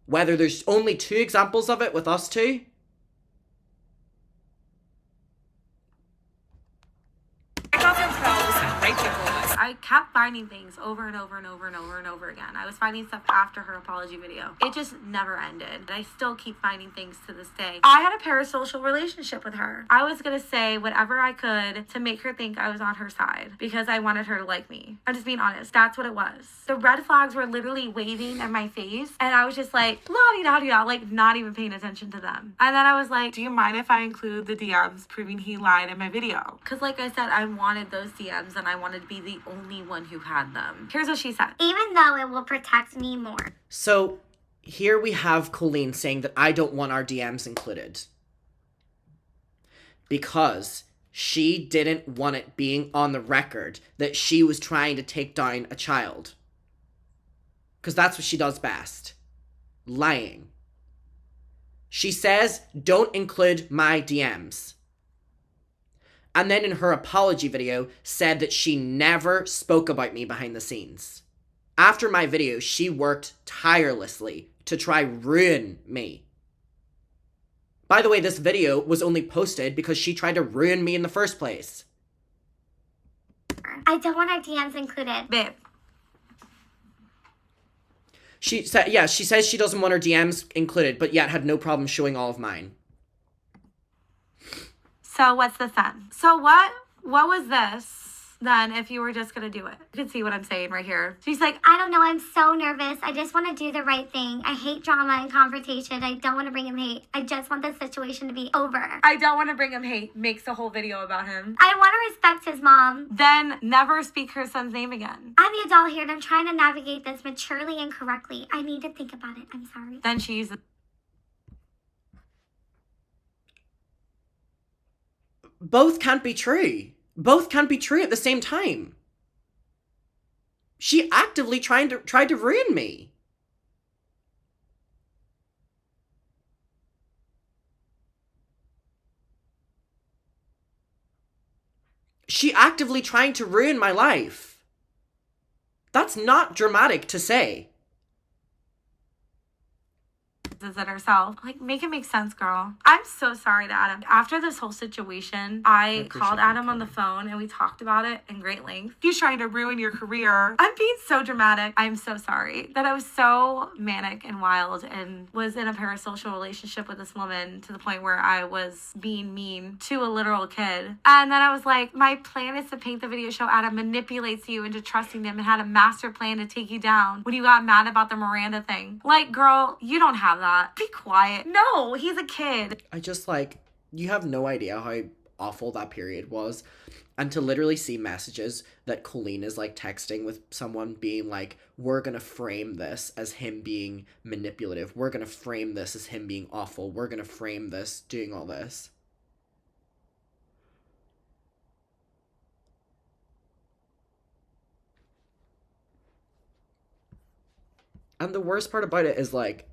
Whether there's only 2 examples of it with us two. I kept finding things over and over and over and over and over again. I was finding stuff after her apology video. It just never ended. And I still keep finding things to this day. I had a parasocial relationship with her. I was gonna say whatever I could to make her think I was on her side because I wanted her to like me. I'm just being honest. That's what it was. The red flags were literally waving in my face, and I was just like, la-di-da-di-da, like not even paying attention to them. And then I was like, Do you mind if I include the DMs proving he lied in my video? because like I said, I wanted those DMs and I wanted to be the only one who had them. Here's what she said. Even though it will protect me more. So here we have Colleen saying that I don't want our DMs included. Because she didn't want it being on the record that she was trying to take down a child. Because that's what she does best. Lying. She says, don't include my DMs. And then in her apology video, said that she never spoke about me behind the scenes. After my video, she worked tirelessly to try ruin me. By the way, this video was only posted because she tried to ruin me in the first place. I don't want our DMs included. Babe. She says she doesn't want her DMs included, but yet had no problem showing all of mine. So what's this then? So what was this then if you were just gonna do it? You can see what I'm saying right here. She's like, I don't know. I'm so nervous. I just want to do the right thing. I hate drama and confrontation. I don't want to bring him hate. I just want this situation to be over. I don't want to bring him hate. Makes a whole video about him. I want to respect his mom. Then never speak her son's name again. I'm the adult here and I'm trying to navigate this maturely and correctly. I need to think about it. I'm sorry. Then she uses Both can't be true. Both can't be true at the same time. She actively tried to ruin me. She actively trying to ruin my life. That's not dramatic to say. it herself. Like, make it make sense, girl. I'm so sorry to Adam. After this whole situation, I called Adam on the phone and we talked about it in great length. He's trying to ruin your career. I'm being so dramatic. I'm so sorry that I was so manic and wild and was in a parasocial relationship with this woman to the point where I was being mean to a literal kid. And then I was like, my plan is to paint the video show Adam manipulates you into trusting him and had a master plan to take you down when you got mad about the Miranda thing. Like, girl, you don't have that. Be quiet. No, he's a kid. I just, like, you have no idea how awful that period was. And to literally see messages that Colleen is, like, texting with someone being like, we're gonna frame this as him being manipulative. We're gonna frame this as him being awful. We're gonna frame this doing all this. And the worst part about it is, like,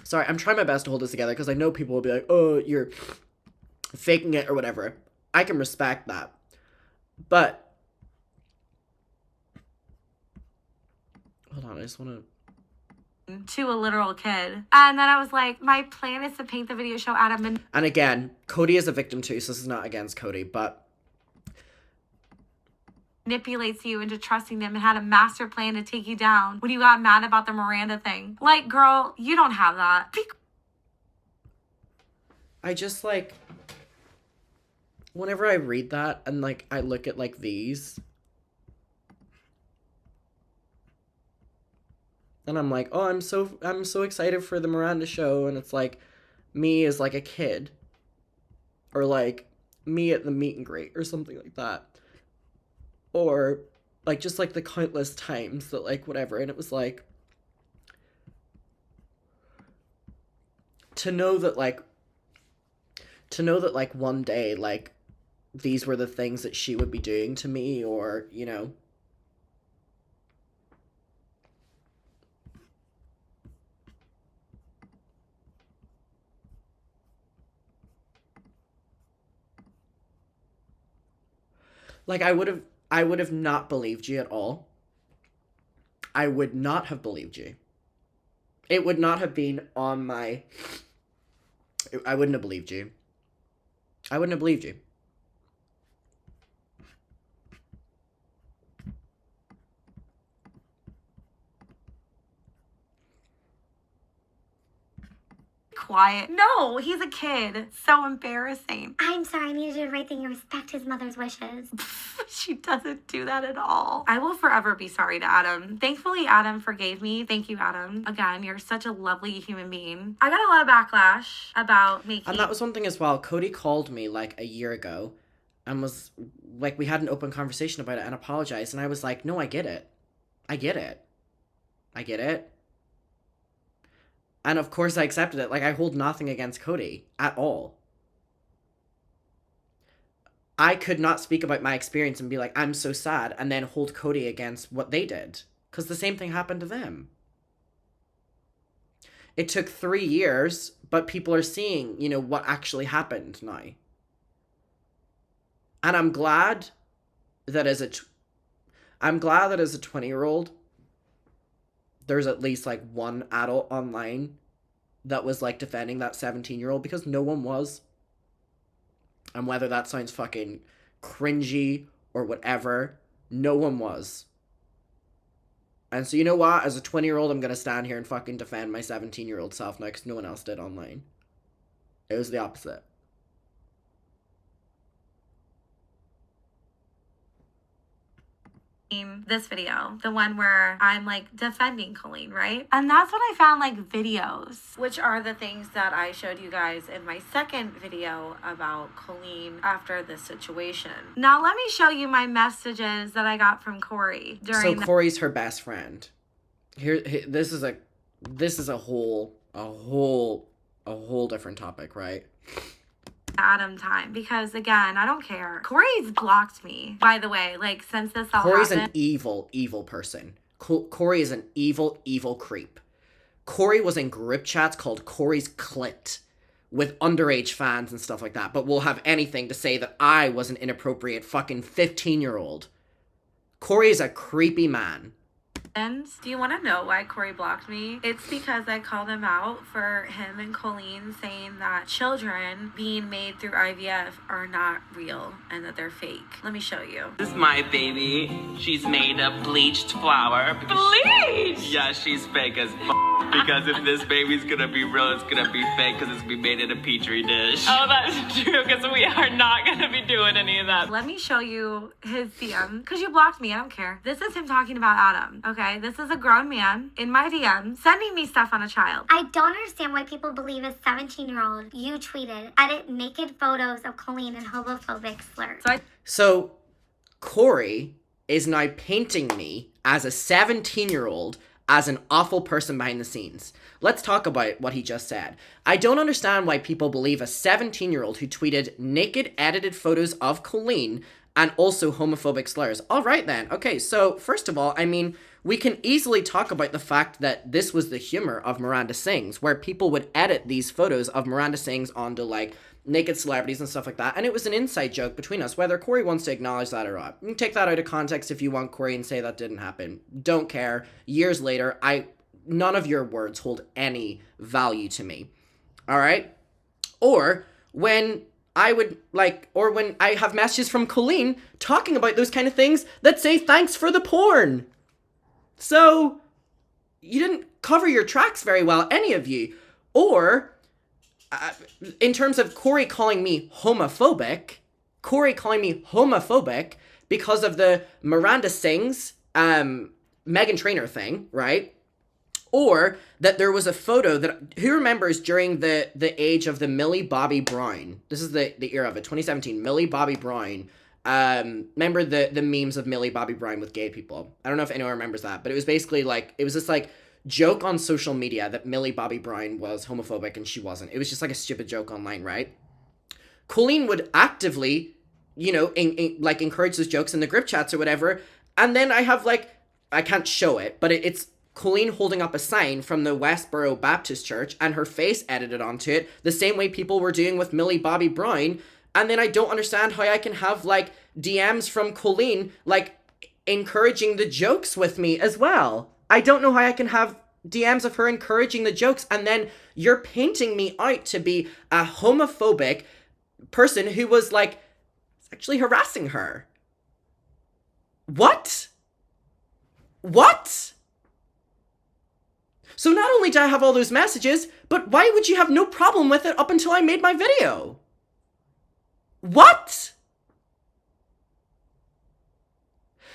sorry, I'm trying my best to hold this together because I know people will be like, oh, you're faking it or whatever. I can respect that. But, hold on, I just want to a literal kid. And then I was like, my plan is to paint the video show Adam. And again, Cody is a victim too, so this is not against Cody, but manipulates you into trusting him and had a master plan to take you down when you got mad about the Miranda thing. Like, girl, you don't have that. I just, like, whenever I read that and, like, I look at, like, these, and I'm like, oh, I'm so excited for the Miranda show, and it's like me as, like, a kid, or, like, me at the meet and greet or something like that. Or, like, just, like, the countless times that, like, whatever. And it was like, to know that, like, one day, like, these were the things that she would be doing to me, or, you know. Like, I would have not believed you at all. I would not have believed you. It would not have been on my... I wouldn't have believed you. I wouldn't have believed you. Quiet. No, he's a kid. So embarrassing. I'm sorry, I needed you to write that you respect his mother's wishes. She doesn't do that at all. I will forever be sorry to Adam. Thankfully, Adam forgave me. Thank you, Adam. Again, you're such a lovely human being. I got a lot of backlash about making... And that was one thing as well. Cody called me, like, a year ago and was, like, we had an open conversation about it and apologized. And I was like, no, I get it. I get it. I get it. And of course I accepted it. Like, I hold nothing against Cody at all. I could not speak about my experience and be like, I'm so sad, and then hold Cody against what they did. Because the same thing happened to them. It took 3 years, but people are seeing, you know, what actually happened now. And I'm glad that as a 20-year-old, there's at least, like, one adult online that was, like, defending that 17-year-old, because no one was. And whether that sounds fucking cringy or whatever, no one was. And so, you know what? As a 20-year-old, I'm gonna stand here and fucking defend my 17-year-old self now, because no one else did online. It was the opposite. This video, the one where I'm like defending Colleen, right? And that's when I found like videos, which are the things that I showed you guys in my second video about Colleen after this situation. Now let me show you my messages that I got from Kory during So Kory's her best friend. Here this is a whole different topic, right? Adam time, because again, I don't care. Kory's blocked me, by the way, like since this all Kory's happened. an evil person. Kory is an evil creep. Kory was in group chats called Kory's Clit with underage fans and stuff like that, but will have anything to say that I was an inappropriate fucking 15-year-old. Kory is a creepy man. And do you want to know why Kory blocked me? It's because I called him out for him and Colleen saying that children being made through IVF are not real and that they're fake. Let me show you. This is my baby. She's made of bleached flour. Bleach! Yeah, she's fake as because if this baby's gonna be real, it's gonna be fake because it's been made in a petri dish. Oh, that's true, because we are not going to be doing any of that. Let me show you his DM, because you blocked me. I don't care. This is him talking about Adam, okay? This is a grown man in my DM sending me stuff on a child. I don't understand why people believe a 17-year-old you tweeted edit naked photos of Colleen and homophobic slurs. So Kory is now painting me as a 17-year-old as an awful person behind the scenes. Let's talk about what he just said. I don't understand why people believe a 17-year-old who tweeted naked edited photos of Colleen and also homophobic slurs. All right then. Okay, so first of all, I mean, we can easily talk about the fact that this was the humor of Miranda Sings, where people would edit these photos of Miranda Sings onto, like, naked celebrities and stuff like that, and it was an inside joke between us, whether Kory wants to acknowledge that or not. You can take that out of context if you want, Kory, and say that didn't happen. Don't care. Years later, none of your words hold any value to me. Alright? Or when when I have messages from Colleen talking about those kind of things that say thanks for the porn. So, you didn't cover your tracks very well, any of you. Or, in terms of Kory calling me homophobic because of the Miranda Sings, Meghan Trainor thing, right? Or that there was a photo that, who remembers during the age of the Millie Bobby Brown? This is the era of it, 2017, Millie Bobby Brown. Remember the memes of Millie Bobby Brown with gay people? I don't know if anyone remembers that, but it was basically like, it was this like joke on social media that Millie Bobby Brown was homophobic and she wasn't. It was just like a stupid joke online, right? Colleen would actively, you know, like encourage those jokes in the group chats or whatever. And then I have like, I can't show it, but it's Colleen holding up a sign from the Westboro Baptist Church and her face edited onto it, the same way people were doing with Millie Bobby Brown. And then I don't understand how I can have like DMs from Colleen, like encouraging the jokes with me as well. I don't know how I can have DMs of her encouraging the jokes, and then you're painting me out to be a homophobic person who was like sexually harassing her. What? What? So not only do I have all those messages, but why would you have no problem with it up until I made my video? What?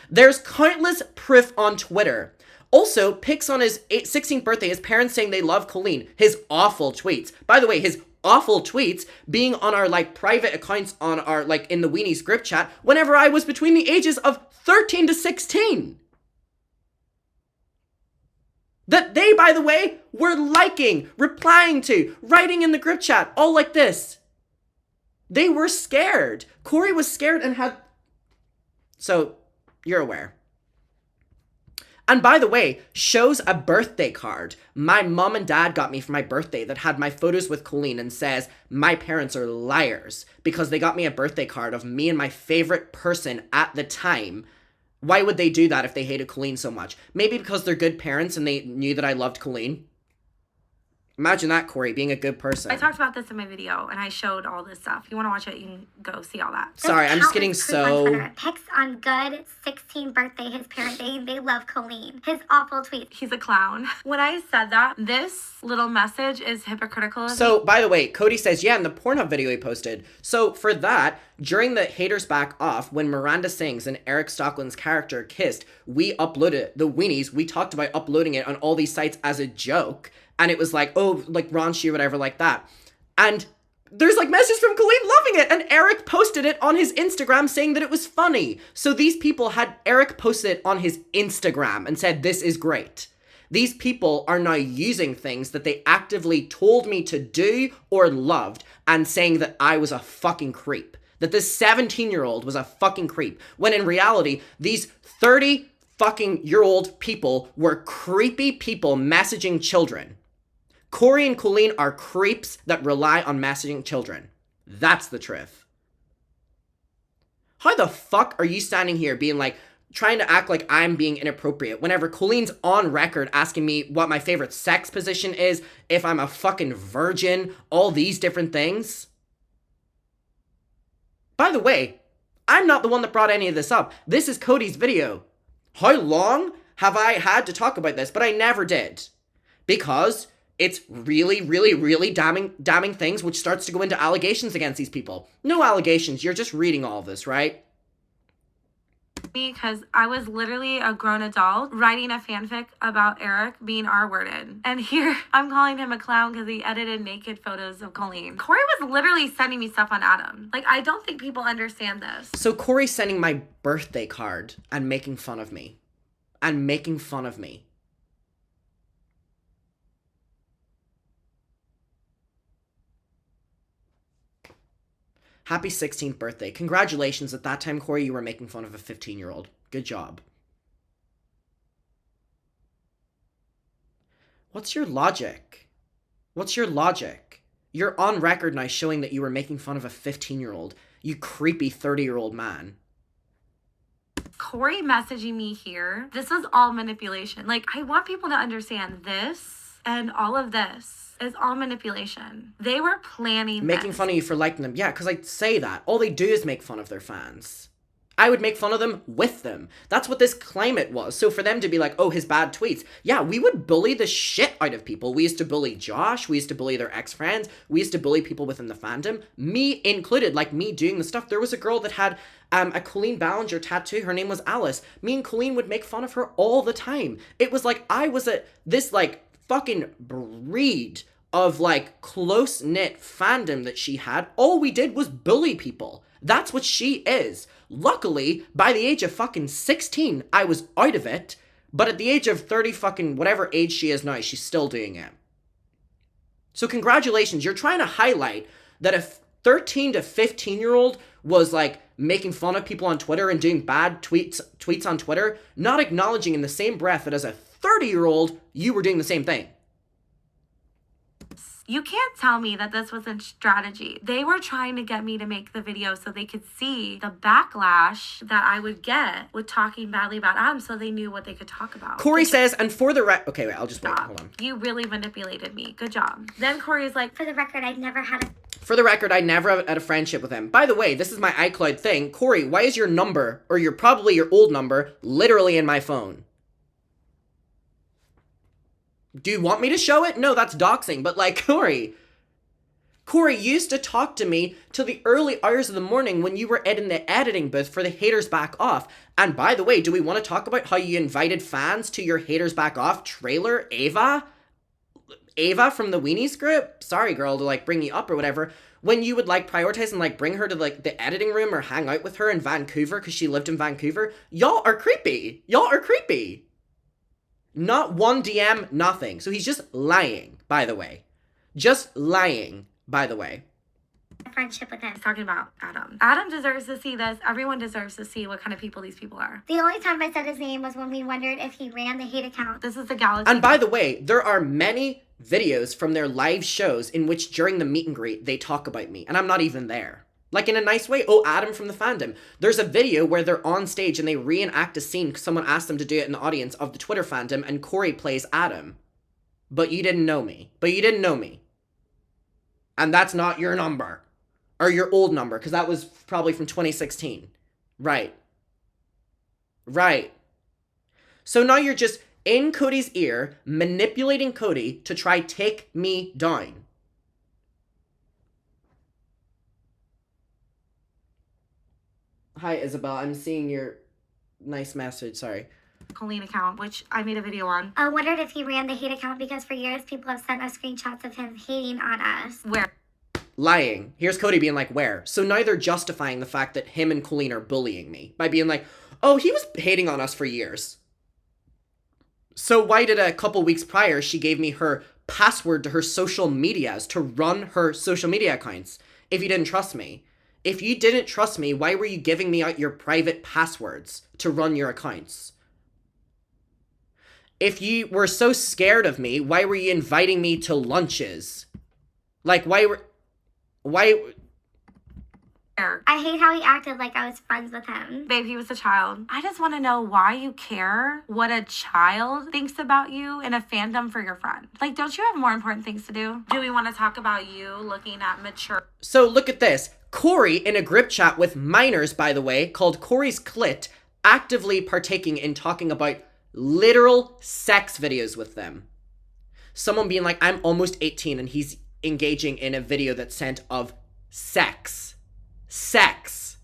There's countless proof on Twitter. Also, pics on his 16th birthday, his parents saying they love Colleen. His awful tweets. By the way, his awful tweets being on our, like, private accounts on our, like, in the Weenies group chat whenever I was between the ages of 13 to 16. That they, by the way, were liking, replying to, writing in the group chat, all like this. They were scared. Kory was scared and had... So, you're aware. And by the way, shows a birthday card my mom and dad got me for my birthday that had my photos with Colleen and says, my parents are liars because they got me a birthday card of me and my favorite person at the time. Why would they do that if they hated Colleen so much? Maybe because they're good parents and they knew that I loved Colleen. Imagine that, Kory, being a good person. I talked about this in my video, and I showed all this stuff. If you want to watch it, you can go see all that. Sorry, I'm just getting so... Pics on good 16th birthday, his parents, they love Colleen. His awful tweets. He's a clown. When I said that, this little message is hypocritical. So, by the way, Cody says, yeah, in the Pornhub video he posted. So, for that, during the Haters Back Off, when Miranda Sings and Eric Stockland's character kissed, we uploaded the Weenies. We talked about uploading it on all these sites as a joke. And it was like, oh, like raunchy or whatever like that. And there's like messages from Colleen loving it. And Eric posted it on his Instagram saying that it was funny. So these people had Eric posted it on his Instagram and said, this is great. These people are now using things that they actively told me to do or loved and saying that I was a fucking creep. That this 17-year-old was a fucking creep. When in reality, these 30-fucking-year-old people were creepy people messaging children. Kory and Colleen are creeps that rely on messaging children. That's the truth. How the fuck are you standing here being like, trying to act like I'm being inappropriate whenever Colleen's on record asking me what my favorite sex position is, if I'm a fucking virgin, all these different things? By the way, I'm not the one that brought any of this up. This is Cody's video. How long have I had to talk about this? But I never did. Because it's really, really, really damning things, which starts to go into allegations against these people. No allegations, you're just reading all of this, right? Because I was literally a grown adult writing a fanfic about Eric being R-worded. And here, I'm calling him a clown because he edited naked photos of Colleen. Kory was literally sending me stuff on Adam. Like, I don't think people understand this. So Kory's sending my birthday card and making fun of me. And making fun of me. Happy 16th birthday. Congratulations. At that time, Kory, you were making fun of a 15-year-old. Good job. What's your logic? What's your logic? You're on record now showing that you were making fun of a 15-year-old. You creepy 30-year-old man. Kory messaging me here, this is all manipulation. Like, I want people to understand this and all of this is all manipulation. They were planning Making fun of you for liking them. Yeah, because I say that. All they do is make fun of their fans. I would make fun of them with them. That's what this climate was. So for them to be like, oh, his bad tweets. Yeah, we would bully the shit out of people. We used to bully Josh. We used to bully their ex-friends. We used to bully people within the fandom. Me included, like me doing the stuff. There was a girl that had a Colleen Ballinger tattoo. Her name was Alice. Me and Colleen would make fun of her all the time. It was like I was this like fucking breed of like close-knit fandom that she had. All we did was bully people. That's what she is. Luckily, by the age of fucking 16, I was out of it. But at the age of 30 fucking whatever age she is now, she's still doing it. So congratulations, you're trying to highlight that a 13 to 15-year-old was like making fun of people on Twitter and doing bad tweets on Twitter, not acknowledging in the same breath that as a 30-year-old, you were doing the same thing. You can't tell me that this wasn't strategy. They were trying to get me to make the video so they could see the backlash that I would get with talking badly about Adam, so they knew what they could talk about. Kory says, and for the okay, wait, I'll just wait, hold on. You really manipulated me. Good job. Then Kory is like, For the record, I never had a friendship with him. By the way, this is my iCloud thing. Kory, why is your number, or probably your old number, literally in my phone? Do you want me to show it? No, that's doxing. But like, Kory used to talk to me till the early hours of the morning when you were in the editing booth for the Haters Back Off. And by the way, do we want to talk about how you invited fans to your Haters Back Off trailer, Ava? Ava from the Weenies group? Sorry, girl, to like bring you up or whatever. When you would like prioritize and like bring her to like the editing room or hang out with her in Vancouver because she lived in Vancouver. Y'all are creepy. Not one DM, nothing. So he's just lying, by the way. a friendship with him. he's talking about Adam. Adam deserves to see this. Everyone deserves to see what kind of people these people are. The only time I said his name was when we wondered if he ran the hate account. This is the galaxy. And by the way, there are many videos from their live shows in which during the meet and greet, they talk about me. And I'm not even there. Like, in a nice way. Oh, Adam from the fandom. There's a video where they're on stage and they reenact a scene because someone asked them to do it in the audience of the Twitter fandom, and Kory plays Adam. But you didn't know me. And that's not your number. Or your old number, because that was probably from 2016. Right. So now you're just in Cody's ear, manipulating Cody to try take me down. Hi, Isabel. I'm seeing your nice message. Sorry. Colleen account, which I made a video on. I wondered if he ran the hate account because for years people have sent us screenshots of him hating on us. Where? Lying. Here's Cody being like, where? So now they're justifying the fact that him and Colleen are bullying me by being like, oh, he was hating on us for years. So why did a couple weeks prior she gave me her password to her social medias to run her social media accounts if you didn't trust me? If you didn't trust me, why were you giving me out your private passwords to run your accounts? If you were so scared of me, why were you inviting me to lunches? Like, why... I hate how he acted like I was friends with him. Babe, he was a child. I just want to know why you care what a child thinks about you in a fandom for your friend. Like, don't you have more important things to do? Do we want to talk about you looking at mature... So look at this. Kory, in a group chat with minors, by the way, called Kory's Clit, actively partaking in talking about literal sex videos with them. Someone being like, I'm almost 18, and he's engaging in a video that's sent of sex. Sex.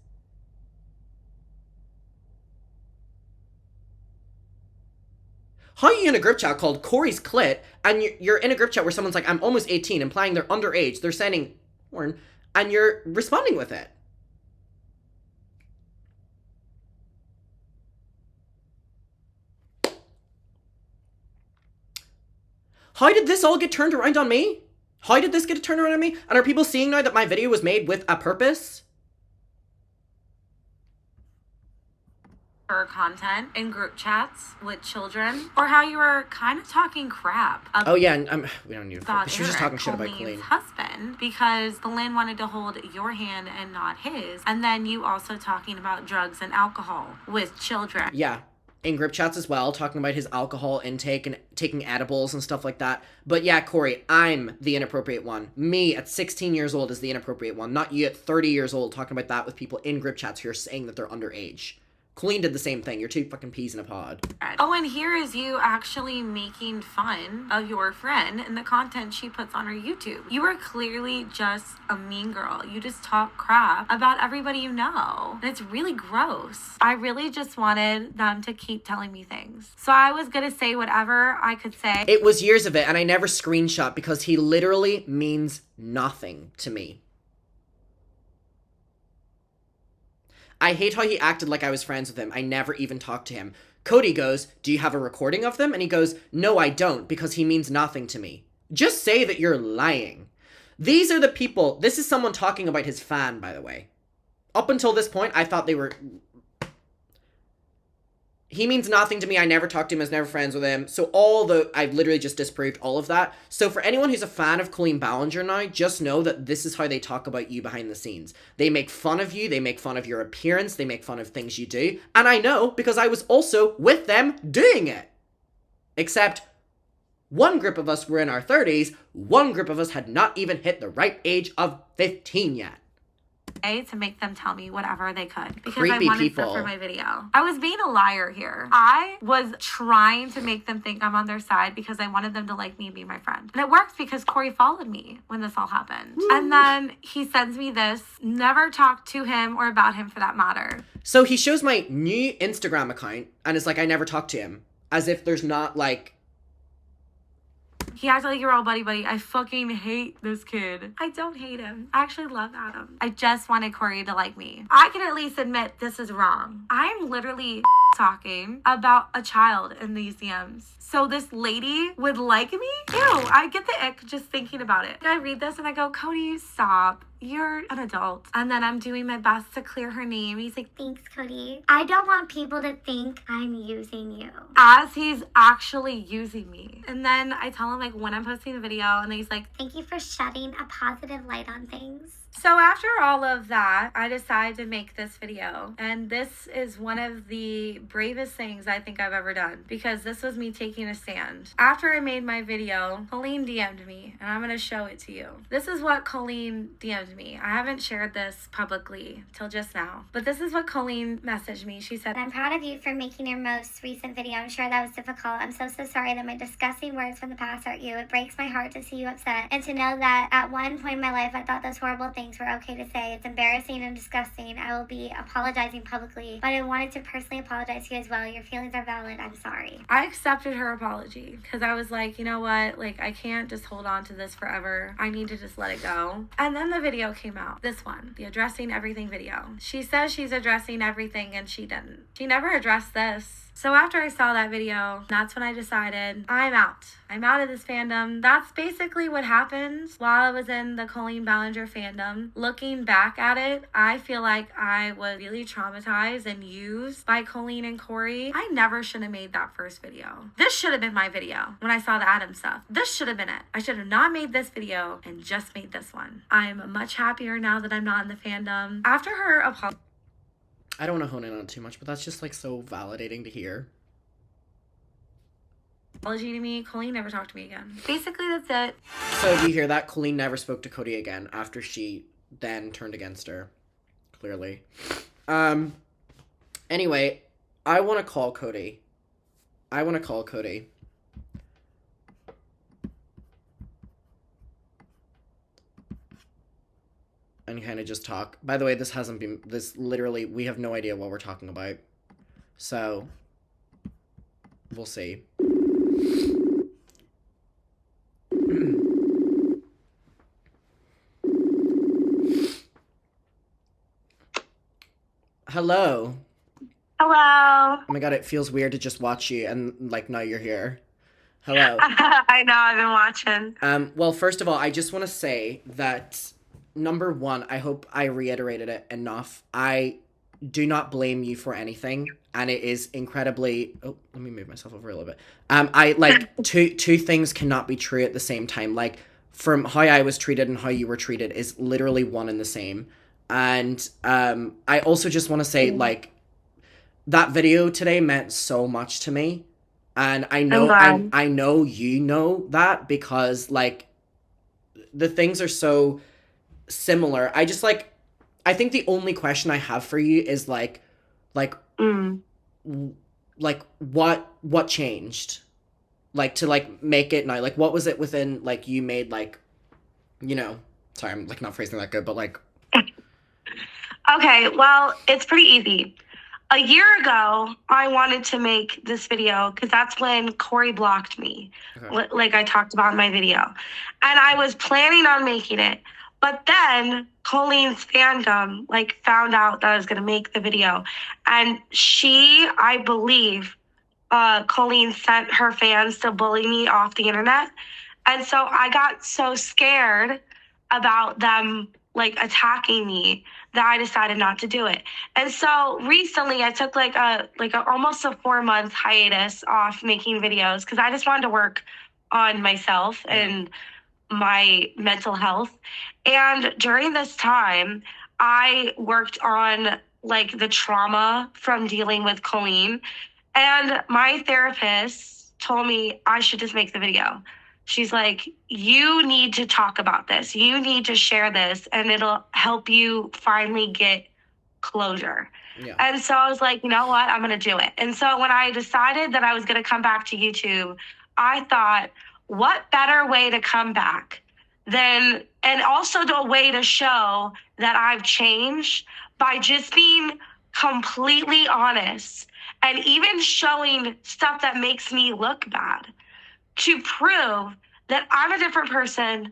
How are you in a group chat called Kory's Clit, and you're in a group chat where someone's like, I'm almost 18, implying they're underage, they're sending porn, and you're responding with it? How did this all get turned around on me? How did this get turned around on me? And are people seeing now that my video was made with a purpose? content in group chats with children, or how you were kind of talking crap oh yeah, and we don't need to. She was just talking shit about Colleen's Colleen. husband, because Lynn wanted to hold your hand and not his, and then you also talking about drugs and alcohol with children. Yeah, in group chats as well, talking about his alcohol intake and taking edibles and stuff like that. But yeah, Kory, I'm the inappropriate one. Me at 16 years old is the inappropriate one, not you at 30 years old talking about that with people in group chats who are saying that they're underage. Colleen did the same thing. You're two fucking peas in a pod. Oh, and here is you actually making fun of your friend and the content she puts on her YouTube. You are clearly just a mean girl. You just talk crap about everybody you know. And it's really gross. I really just wanted them to keep telling me things. So I was gonna say whatever I could say. It was years of it, and I never screenshot because he literally means nothing to me. I hate how he acted like I was friends with him. I never even talked to him. Cody goes, do you have a recording of them? And he goes, no, I don't, because he means nothing to me. Just say that you're lying. These are the people, this is someone talking about his fan, by the way. Up until this point, I thought they were... He means nothing to me. I never talked to him. I was never friends with him. So I've literally just disproved all of that. So for anyone who's a fan of Colleen Ballinger now, just know that this is how they talk about you behind the scenes. They make fun of you. They make fun of your appearance. They make fun of things you do. And I know because I was also with them doing it. Except one group of us were in our 30s. One group of us had not even hit the right age of 15 yet. To make them tell me whatever they could because Creepy I wanted people. stuff for my video. I was being a liar here. I was trying to make them think I'm on their side because I wanted them to like me and be my friend. And it worked because Kory followed me when this all happened. And then he sends me this, never talked to him or about him for that matter. So he shows my new Instagram account and is like, I never talked to him. As if there's not like... He acted like you're all buddy-buddy. I fucking hate this kid. I don't hate him. I actually love Adam. I just wanted Kory to like me. I can at least admit this is wrong. I'm literally talking about a child in these DMs. So this lady would like me? Ew, I get the ick just thinking about it. I read this and I go, Cody, stop. You're an adult. And then I'm doing my best to clear her name. He's like, Thanks, Cody. I don't want people to think I'm using you. as he's actually using me. And then I tell him like when I'm posting the video and then he's like, Thank you for shedding a positive light on things. so after all of that, I decided to make this video. And this is one of the bravest things I think I've ever done because this was me taking a stand. After I made my video, Colleen DM'd me and I'm going to show it to you. This is what Colleen DM'd me. I haven't shared this publicly till just now, but this is what Colleen messaged me. She said, I'm proud of you for making your most recent video. I'm sure that was difficult. I'm so sorry that my disgusting words from the past hurt you. It breaks my heart to see you upset and to know that at one point in my life I thought those horrible things were okay to say. It's embarrassing and disgusting. I will be apologizing publicly, but I wanted to personally apologize to you as well. Your feelings are valid. I'm sorry. I accepted her apology because I was like, you know what? Like, I can't just hold on to this forever. I need to just let it go. And then the video came out. This one, the addressing everything video. She says she's addressing everything and she didn't. She never addressed this. So after I saw that video, that's when I decided I'm out. I'm out of this fandom. That's basically what happened while I was in the Colleen Ballinger fandom. Looking back at it, I feel like I was really traumatized and used by Colleen and Kory. I never should have made that first video. This should have been my video when I saw the Adam stuff. This should have been it. I should have not made this video and just made this one. I'm much happier now that I'm not in the fandom. After her apology, I don't want to hone in on it too much, but that's just like so validating to hear. to me, Colleen never talked to me again. Basically, that's it. So do you hear that? Colleen never spoke to Cody again after she then turned against her. Clearly. Anyway, I want to call Cody. And kind of just talk. By the way, this literally, we have no idea what we're talking about. So, we'll see. Hello. Hello. Oh my god, it feels weird to just watch you and like now you're here. Hello. I know, I've been watching. Well, first of all, I just want to say that number one, I hope I reiterated it enough. I do not blame you for anything, and it is incredibly... Oh, let me move myself over a little bit. I like two things cannot be true at the same time. Like, from how I was treated and how you were treated is literally one and the same. And I also just want to say, like, that video today meant so much to me, and I know I know you know that because like the things are so similar. I just like, I think the only question I have for you is like what changed, like to like make it now, like what was it within like you made like, you know, sorry I'm like not phrasing that good, but like Okay, well, it's pretty easy. A year ago, I wanted to make this video because that's when Kory blocked me, like I talked about in my video. And I was planning on making it. But then Colleen's fandom like found out that I was going to make the video. And she, I believe, Colleen sent her fans to bully me off the internet. And so I got so scared about them like attacking me that I decided not to do it. And so recently I took like a almost a 4-month hiatus off making videos because I just wanted to work on myself and my mental health. And during this time, I worked on like the trauma from dealing with Colleen. And my therapist told me I should just make the video. She's like, you need to talk about this. You need to share this, and it'll help you finally get closure. Yeah. And so I was like, you know what? I'm going to do it. And so when I decided that I was going to come back to YouTube, I thought, what better way to come back than, and also a way to show that I've changed by just being completely honest and even showing stuff that makes me look bad, to prove that I'm a different person.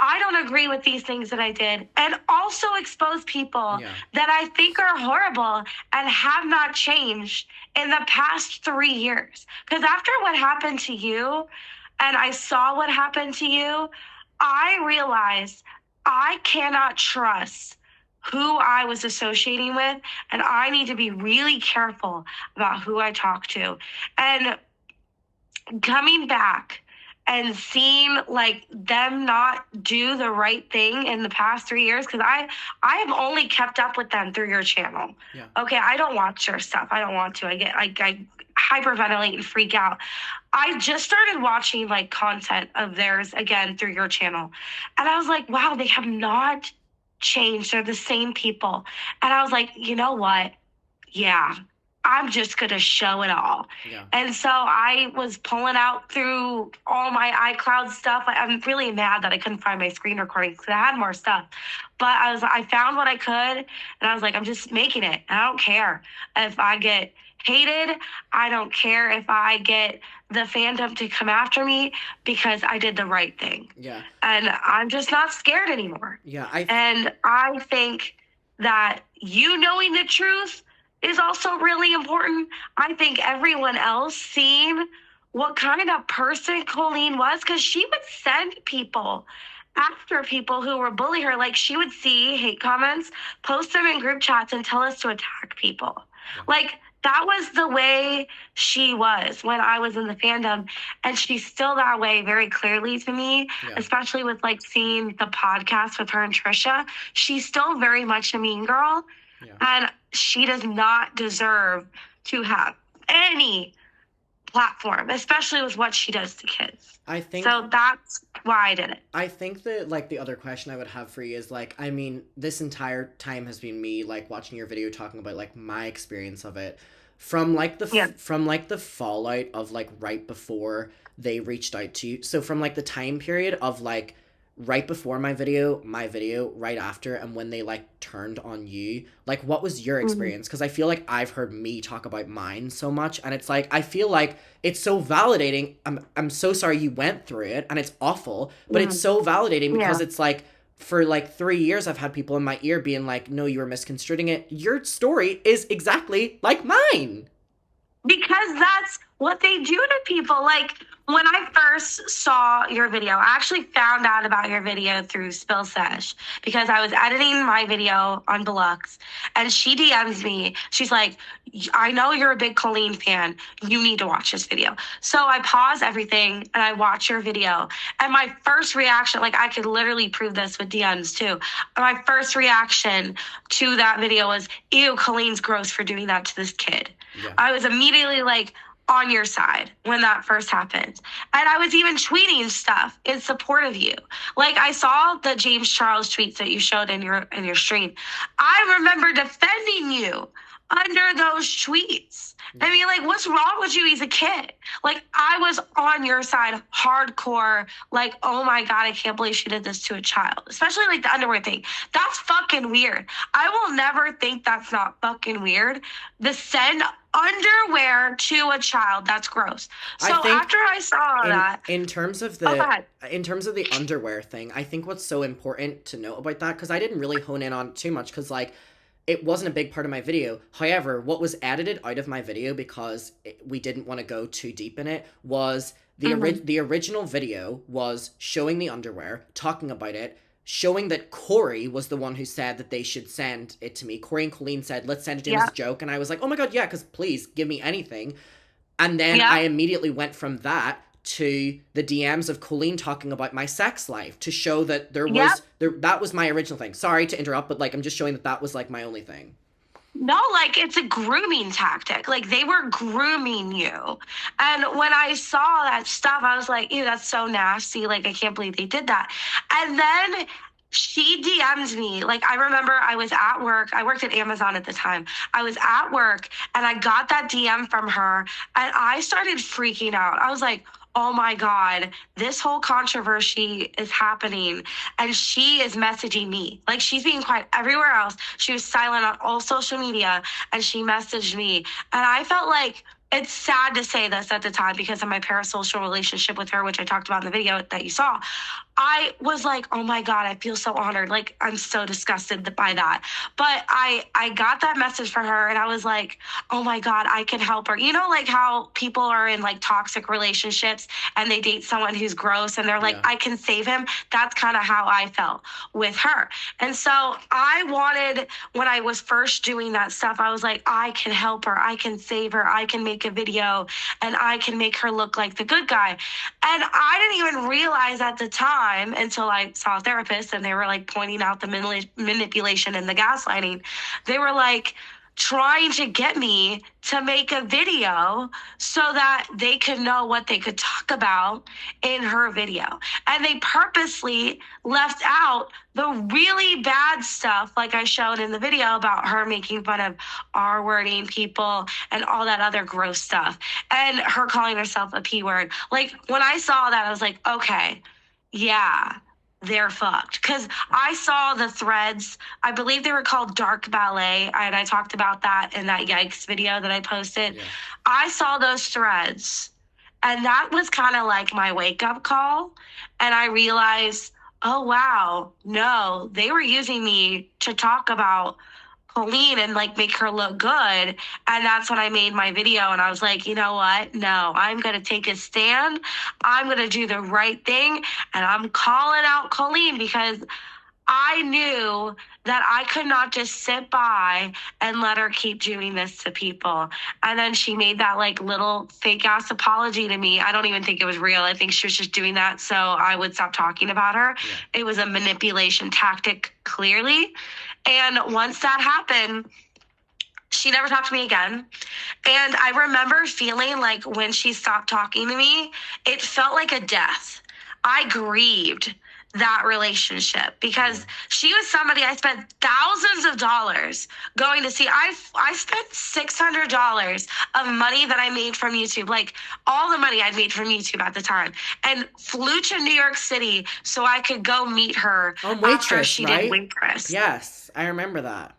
I don't agree with these things that I did, and also expose people that I think are horrible and have not changed in the past 3 years. Because after what happened to you, and I saw what happened to you, I realized I cannot trust who I was associating with, and I need to be really careful about who I talk to. And coming back and seeing like them not do the right thing in the past 3 years, because I have only kept up with them through your channel. Yeah. Okay, I don't watch your stuff. I don't want to. I hyperventilate and freak out. I just started watching like content of theirs again through your channel, and I was like, wow, they have not changed. They're the same people. And I was like, you know what? Yeah, I'm just going to show it all. Yeah. And so I was pulling out through all my iCloud stuff. I'm really mad that I couldn't find my screen recordings because I had more stuff. But I found what I could, and I was like, I'm just making it. I don't care if I get hated. I don't care if I get the fandom to come after me, because I did the right thing. Yeah. And I'm just not scared anymore. Yeah. And I think that you knowing the truth is also really important. I think everyone else seeing what kind of person Colleen was, because she would send people after people who were bullying her. Like, she would see hate comments, post them in group chats, and tell us to attack people. Yeah. Like, that was the way she was when I was in the fandom. And she's still that way very clearly to me, especially with like seeing the podcast with her and Trisha. She's still very much a mean girl. Yeah. And she does not deserve to have any platform, especially with what she does to kids. I think so. That's why I did it. I think that like the other question I would have for you is like, I mean, this entire time has been me like watching your video talking about like my experience of it from like the from like the fallout of like right before they reached out to you. So from like the time period of like right before my video, right after, and when they like turned on you, like what was your experience? Because I feel like I've heard me talk about mine so much, and it's like I feel like it's so validating. I'm so sorry you went through it, and it's awful, but it's so validating because it's like for like 3 years I've had people in my ear being like, no, you were misconstruing it. Your story is exactly like mine. Because that's what they do to people. Like, when I first saw your video, I actually found out about your video through Spill Sesh, because I was editing my video on Deluxe, and she DMs me. She's like, I know you're a big Colleen fan. You need to watch this video. So I pause everything and I watch your video. And my first reaction, like I could literally prove this with DMs too. My first reaction to that video was, ew, Colleen's gross for doing that to this kid. Yeah. I was immediately like, on your side when that first happened. And I was even tweeting stuff in support of you. Like, I saw the James Charles tweets that you showed in your stream. I remember defending you under those tweets. I mean, like, what's wrong with you? He's a kid. Like, I was on your side hardcore. Like, oh my God, I can't believe she did this to a child. Especially like the underwear thing. That's fucking weird. I will never think that's not fucking weird. The send underwear to a child, that's gross. So after I saw that, in terms of the underwear thing, I think what's so important to note about that, because I didn't really hone in on it too much, because like it wasn't a big part of my video. However, what was edited out of my video because we didn't want to go too deep in it was the original video was showing the underwear, talking about it, showing that Kory was the one who said that they should send it to me. Kory and Colleen said, let's send it to him as a joke. And I was like, oh my God, yeah, because please give me anything. And then I immediately went from that to the DMs of Colleen talking about my sex life to show that that was my original thing. Sorry to interrupt, but like, I'm just showing that was like my only thing. No, like it's a grooming tactic. Like they were grooming you. And when I saw that stuff, I was like, ew, that's so nasty. Like, I can't believe they did that. And then she DM'd me. Like, I remember I was at work. I worked at Amazon at the time. I was at work and I got that DM from her and I started freaking out. I was like, oh my God, this whole controversy is happening. And she is messaging me. Like, she's being quiet everywhere else. She was silent on all social media and she messaged me. And I felt like, it's sad to say this at the time because of my parasocial relationship with her, which I talked about in the video that you saw. I was like, oh my God, I feel so honored. Like, I'm so disgusted by that. But I got that message from her and I was like, oh my God, I can help her. You know, like how people are in like toxic relationships and they date someone who's gross and they're like, I can save him. That's kind of how I felt with her. And so I wanted, when I was first doing that stuff, I was like, I can help her. I can save her. I can make a video and I can make her look like the good guy. And I didn't even realize at the time until I saw a therapist and they were like pointing out the manipulation and the gaslighting. They were like trying to get me to make a video so that they could know what they could talk about in her video. And they purposely left out the really bad stuff, like I showed in the video about her making fun of R-wording people and all that other gross stuff, and her calling herself a P word. Like, when I saw that, I was like, okay, yeah, they're fucked. Because I saw the threads. I believe they were called Dark Ballet, and I talked about that in that Yikes video that I posted. Yeah. I saw those threads, and that was kind of like my wake-up call. And I realized, oh, wow, no, they were using me to talk about Colleen and like make her look good. And that's when I made my video and I was like, you know what? No, I'm going to take a stand. I'm going to do the right thing. And I'm calling out Colleen because I knew that I could not just sit by and let her keep doing this to people. And then she made that like little fake ass apology to me. I don't even think it was real. I think she was just doing that so I would stop talking about her. Yeah. It was a manipulation tactic, clearly. And once that happened, she never talked to me again. And I remember feeling like when she stopped talking to me, it felt like a death. I grieved that relationship because she was somebody I spent thousands of dollars going to see. I spent $600 of money that I made from YouTube, like all the money I'd made from YouTube at the time, and flew to New York City so I could go meet her after she did Waitress. Yes, I remember that.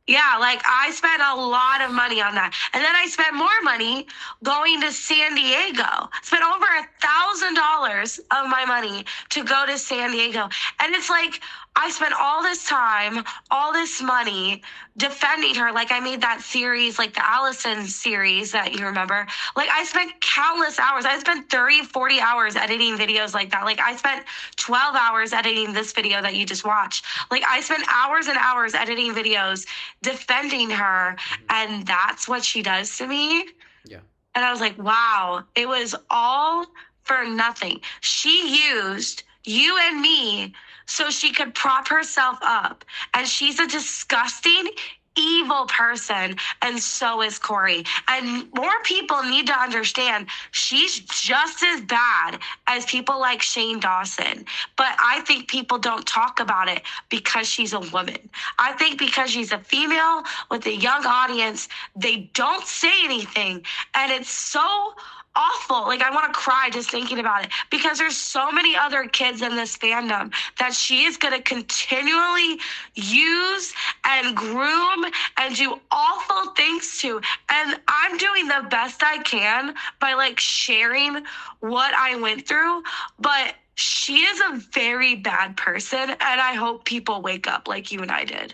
Yeah, like I spent a lot of money on that. And then I spent more money going to San Diego. Spent over $1,000 of my money to go to San Diego. And it's like, I spent all this time, all this money defending her. Like I made that series, like the Allison series that you remember. Like I spent countless hours. I spent 30, 40 hours editing videos like that. Like I spent 12 hours editing this video that you just watched. Like I spent hours and hours editing videos defending her. And that's what she does to me. Yeah. And I was like, wow, it was all for nothing. She used you and me so she could prop herself up. And she's a disgusting, evil person. And so is Kory. And more people need to understand she's just as bad as people like Shane Dawson. But I think people don't talk about it because she's a woman. I think because she's a female with a young audience, they don't say anything. And it's so awful. Like I want to cry just thinking about it because there's so many other kids in this fandom that she is going to continually use and groom and do awful things to. And I'm doing the best I can by like sharing what I went through, but she is a very bad person and I hope people wake up like you and I did.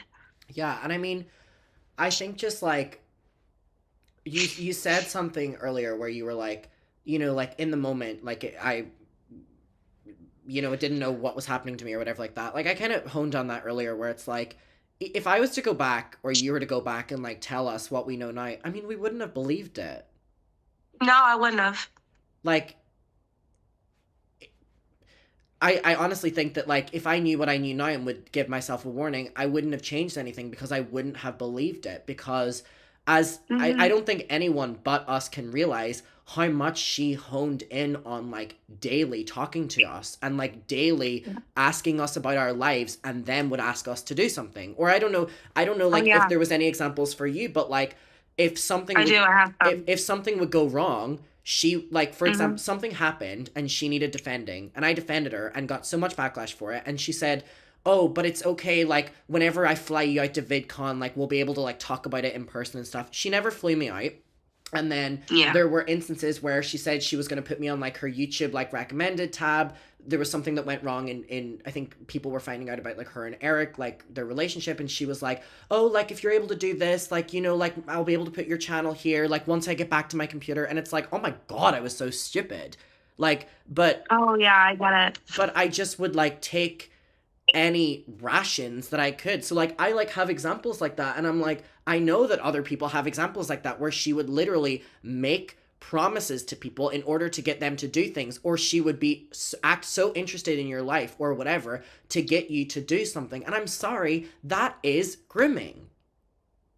Yeah, and I mean, I think just like you said something earlier where you were like, like in the moment, like I didn't know what was happening to me or whatever like that. Like I kind of honed on that earlier where it's like if I was to go back or you were to go back and like tell us what we know now, I mean, we wouldn't have believed it. No, I wouldn't have. Like I honestly think that like if I knew what I knew now and would give myself a warning, I wouldn't have changed anything because I wouldn't have believed it because I don't think anyone but us can realize how much she honed in on like daily talking to us and like daily asking us about our lives and then would ask us to do something. Or I don't know like if there was any examples for you, but like if something I have some. if something would go wrong, she like for example something happened and she needed defending and I defended her and got so much backlash for it and she said, oh, but it's okay, like whenever I fly you out to VidCon, like we'll be able to like talk about it in person and stuff. She never flew me out. And then there were instances where she said she was going to put me on like her YouTube like recommended tab. There was something that went wrong in I think people were finding out about like her and Eric, like their relationship, and she was like, oh, like if you're able to do this, like like I'll be able to put your channel here like once I get back to my computer. And it's like, oh my god, I was so stupid. Like, but oh yeah, I get it. But I just would like take any rations that I could. So like I like have examples like that and I'm like, I know that other people have examples like that where she would literally make promises to people in order to get them to do things, or she would be act so interested in your life or whatever to get you to do something. And I'm sorry, that is grooming.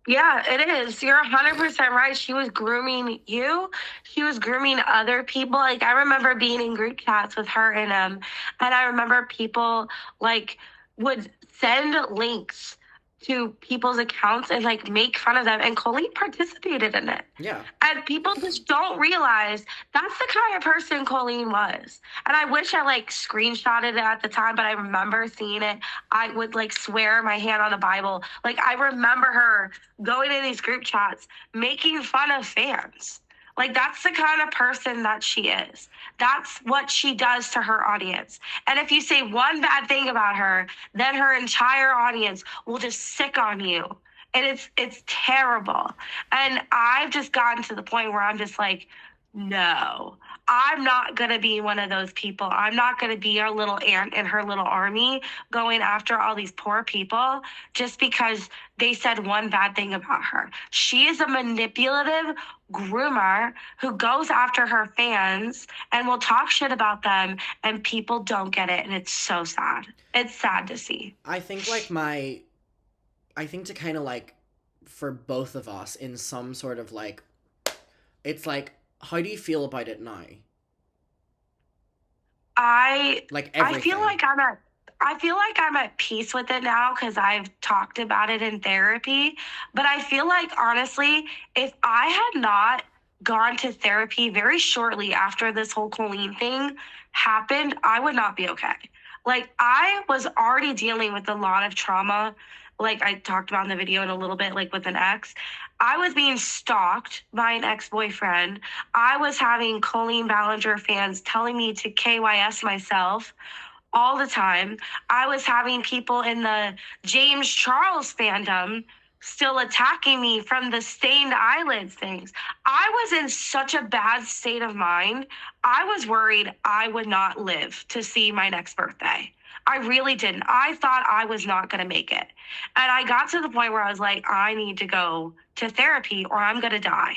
Yeah, it is. You're 100% right. She was grooming you. She was grooming other people. Like I remember being in group chats with her and I remember people like would send links to people's accounts and like make fun of them, and Colleen participated in it. Yeah. And people just don't realize that's the kind of person Colleen was. And I wish I like screenshotted it at the time, but I remember seeing it. I would like swear my hand on the Bible. Like I remember her going in these group chats, making fun of fans. Like that's the kind of person that she is. That's what she does to her audience. And if you say one bad thing about her, then her entire audience will just sick on you. And it's terrible. And I've just gotten to the point where I'm just like, no, I'm not going to be one of those people. I'm not going to be our little ant in her little army going after all these poor people just because they said one bad thing about her. She is a manipulative groomer who goes after her fans and will talk shit about them, and people don't get it. And it's so sad. It's sad to see. I think to kind of like for both of us in some sort of like, it's like, how do you feel about it now? I feel like I'm at peace with it now because I've talked about it in therapy. But I feel like honestly, if I had not gone to therapy very shortly after this whole Colleen thing happened, I would not be okay. Like I was already dealing with a lot of trauma, like I talked about in the video in a little bit, like with an ex. I was being stalked by an ex-boyfriend. I was having Colleen Ballinger fans telling me to KYS myself all the time. I was having people in the James Charles fandom still attacking me from the stained eyelids things. I was in such a bad state of mind. I was worried I would not live to see my next birthday. I really didn't. I thought I was not going to make it. And I got to the point where I was like, I need to go to therapy or I'm going to die.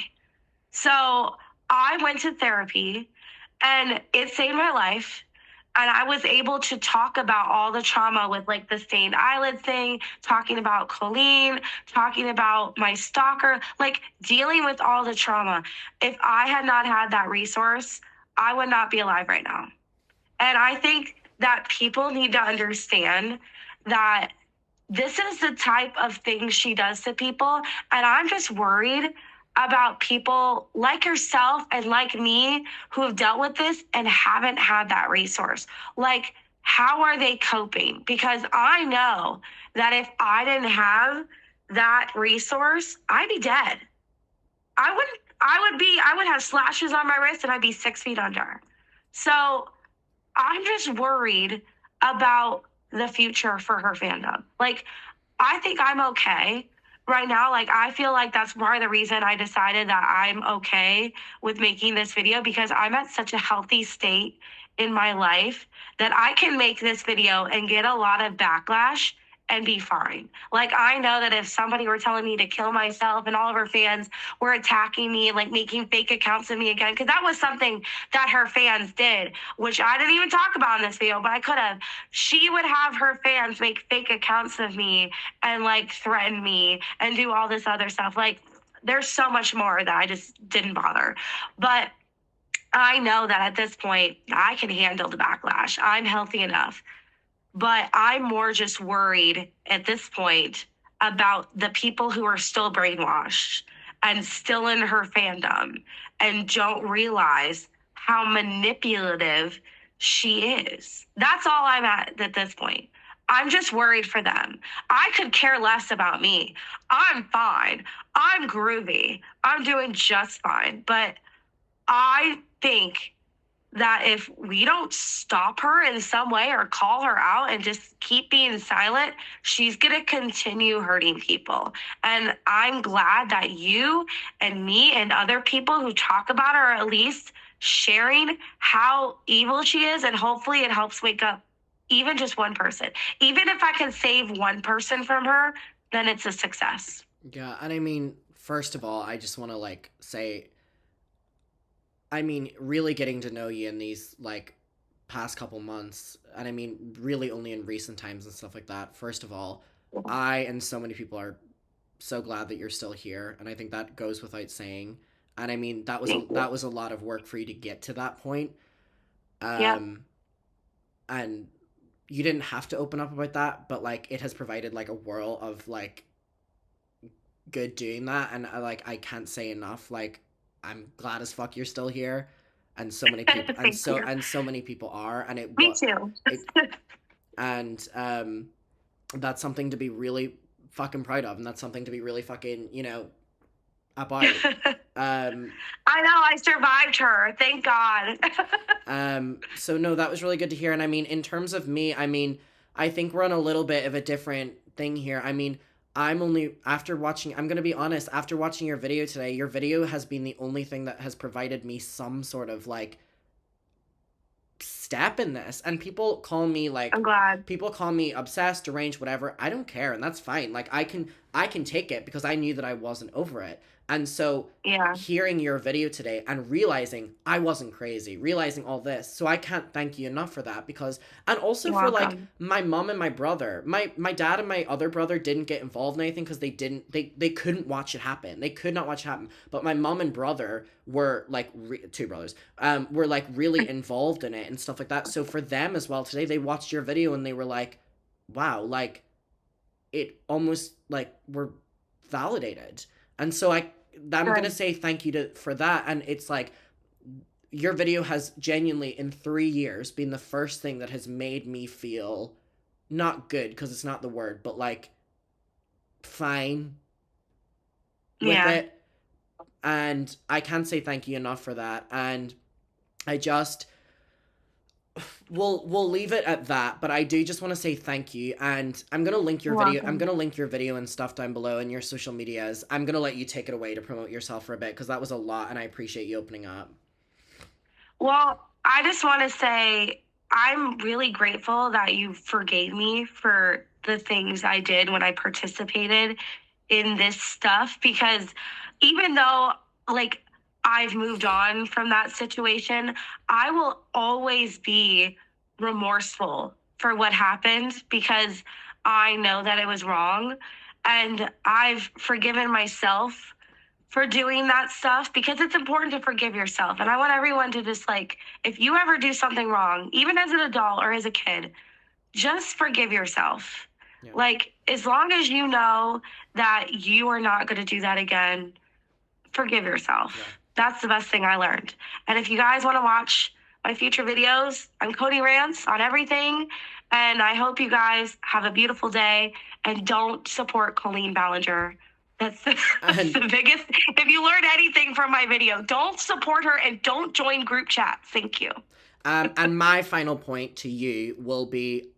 So I went to therapy and it saved my life. And I was able to talk about all the trauma with like the stained eyelid thing, talking about Colleen, talking about my stalker, like dealing with all the trauma. If I had not had that resource, I would not be alive right now. And I think that people need to understand that this is the type of thing she does to people. And I'm just worried about people like yourself and like me who have dealt with this and haven't had that resource. Like, how are they coping? Because I know that if I didn't have that resource, I'd be dead. I would have slashes on my wrist and I'd be 6 feet under. So I'm just worried about the future for her fandom. Like, I think I'm okay right now. Like, I feel like that's part of the reason I decided that I'm okay with making this video, because I'm at such a healthy state in my life that I can make this video and get a lot of backlash and be fine. Like, I know that if somebody were telling me to kill myself and all of her fans were attacking me, like making fake accounts of me again, because that was something that her fans did, which I didn't even talk about in this video, but I could have. She would have her fans make fake accounts of me and like threaten me and do all this other stuff. Like, there's so much more that I just didn't bother. But I know that at this point, I can handle the backlash. I'm healthy enough. But I'm more just worried at this point about the people who are still brainwashed and still in her fandom and don't realize how manipulative she is. That's all I'm at this point. I'm just worried for them. I could care less about me. I'm fine. I'm groovy. I'm doing just fine. But I think that if we don't stop her in some way or call her out and just keep being silent, she's going to continue hurting people. And I'm glad that you and me and other people who talk about her are at least sharing how evil she is. And hopefully it helps wake up even just one person. Even if I can save one person from her, then it's a success. Yeah, and I mean, first of all, I just want to, like, say, I mean, really getting to know you in these, like, past couple months, and I mean, really only in recent times and stuff like that, first of all, I and so many people are so glad that you're still here, and I think that goes without saying, and I mean, that was a lot of work for you to get to that point, and you didn't have to open up about that, but, like, it has provided, like, a whirl of, like, good doing that, and, I can't say enough, like, I'm glad as fuck you're still here, and so many people, and so many people are, and it. Me too. And that's something to be really fucking proud of, and that's something to be really fucking, about. I know, I survived her, thank God. So no, that was really good to hear, and I mean, in terms of me, I mean, I think we're on a little bit of a different thing here. I mean, I'm gonna be honest, after watching your video today, your video has been the only thing that has provided me some sort of, like, step in this. And people call me, like, I'm glad. People call me obsessed, deranged, whatever. I don't care, and that's fine. Like, I can take it because I knew that I wasn't over it. And so, hearing your video today and realizing I wasn't crazy, realizing all this, so I can't thank you enough for that, because, and also You're for, welcome. like, my mom and my brother. My dad and my other brother didn't get involved in anything because they couldn't watch it happen. They could not watch it happen. But my mom and brother were, like, two brothers, were, like, really involved in it and stuff like that. So for them as well, today they watched your video and they were like, wow, like, it almost, like, we're validated. And so I'm going to say thank you for that. And it's like, your video has genuinely, in 3 years, been the first thing that has made me feel not good, because it's not the word, but, like, fine with it. And I can't say thank you enough for that. And I just... We'll leave it at that, but I do just want to say thank you, and I'm gonna link your video. I'm gonna link your video and stuff down below and your social medias. I'm gonna let you take it away to promote yourself for a bit, because that was a lot, and I appreciate you opening up. Well, I just want to say I'm really grateful that you forgave me for the things I did when I participated in this stuff, because even though, like, I've moved on from that situation, I will always be remorseful for what happened, because I know that it was wrong, and I've forgiven myself for doing that stuff, because it's important to forgive yourself. And I want everyone to just, like, if you ever do something wrong, even as an adult or as a kid, just forgive yourself. Yeah. Like, as long as you know that you are not going to do that again, forgive yourself. Yeah. That's the best thing I learned. And if you guys want to watch my future videos, I'm Cody Rants on everything. And I hope you guys have a beautiful day, and don't support Colleen Ballinger. That's the biggest. If you learned anything from my video, don't support her and don't join group chats. Thank you. And my final point to you will be,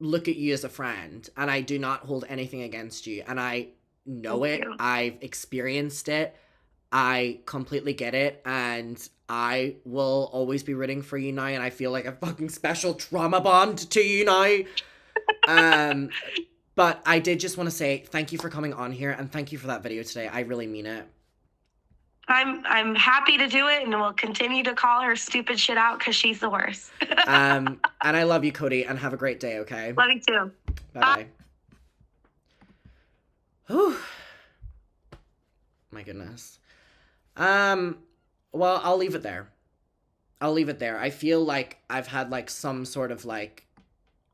look at you as a friend, and I do not hold anything against you, and I know Thank it. you. I've experienced it. I completely get it, and I will always be rooting for you now, and I feel like a fucking special trauma bond to you now. But I did just want to say thank you for coming on here, and thank you for that video today. I really mean it. I'm happy to do it, and we'll continue to call her stupid shit out because she's the worst. And I love you, Cody, and have a great day, okay? Love you too. Bye-bye. Whew. My goodness. Well, I'll leave it there. I feel like I've had, like, some sort of, like,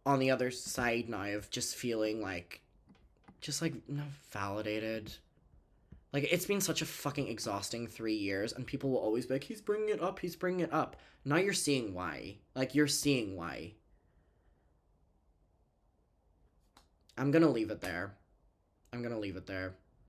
on the other side now of just feeling, like, just, like, validated. Like, it's been such a fucking exhausting 3 years, and people will always be like, he's bringing it up. Now you're seeing why. Like, you're seeing why. I'm gonna leave it there.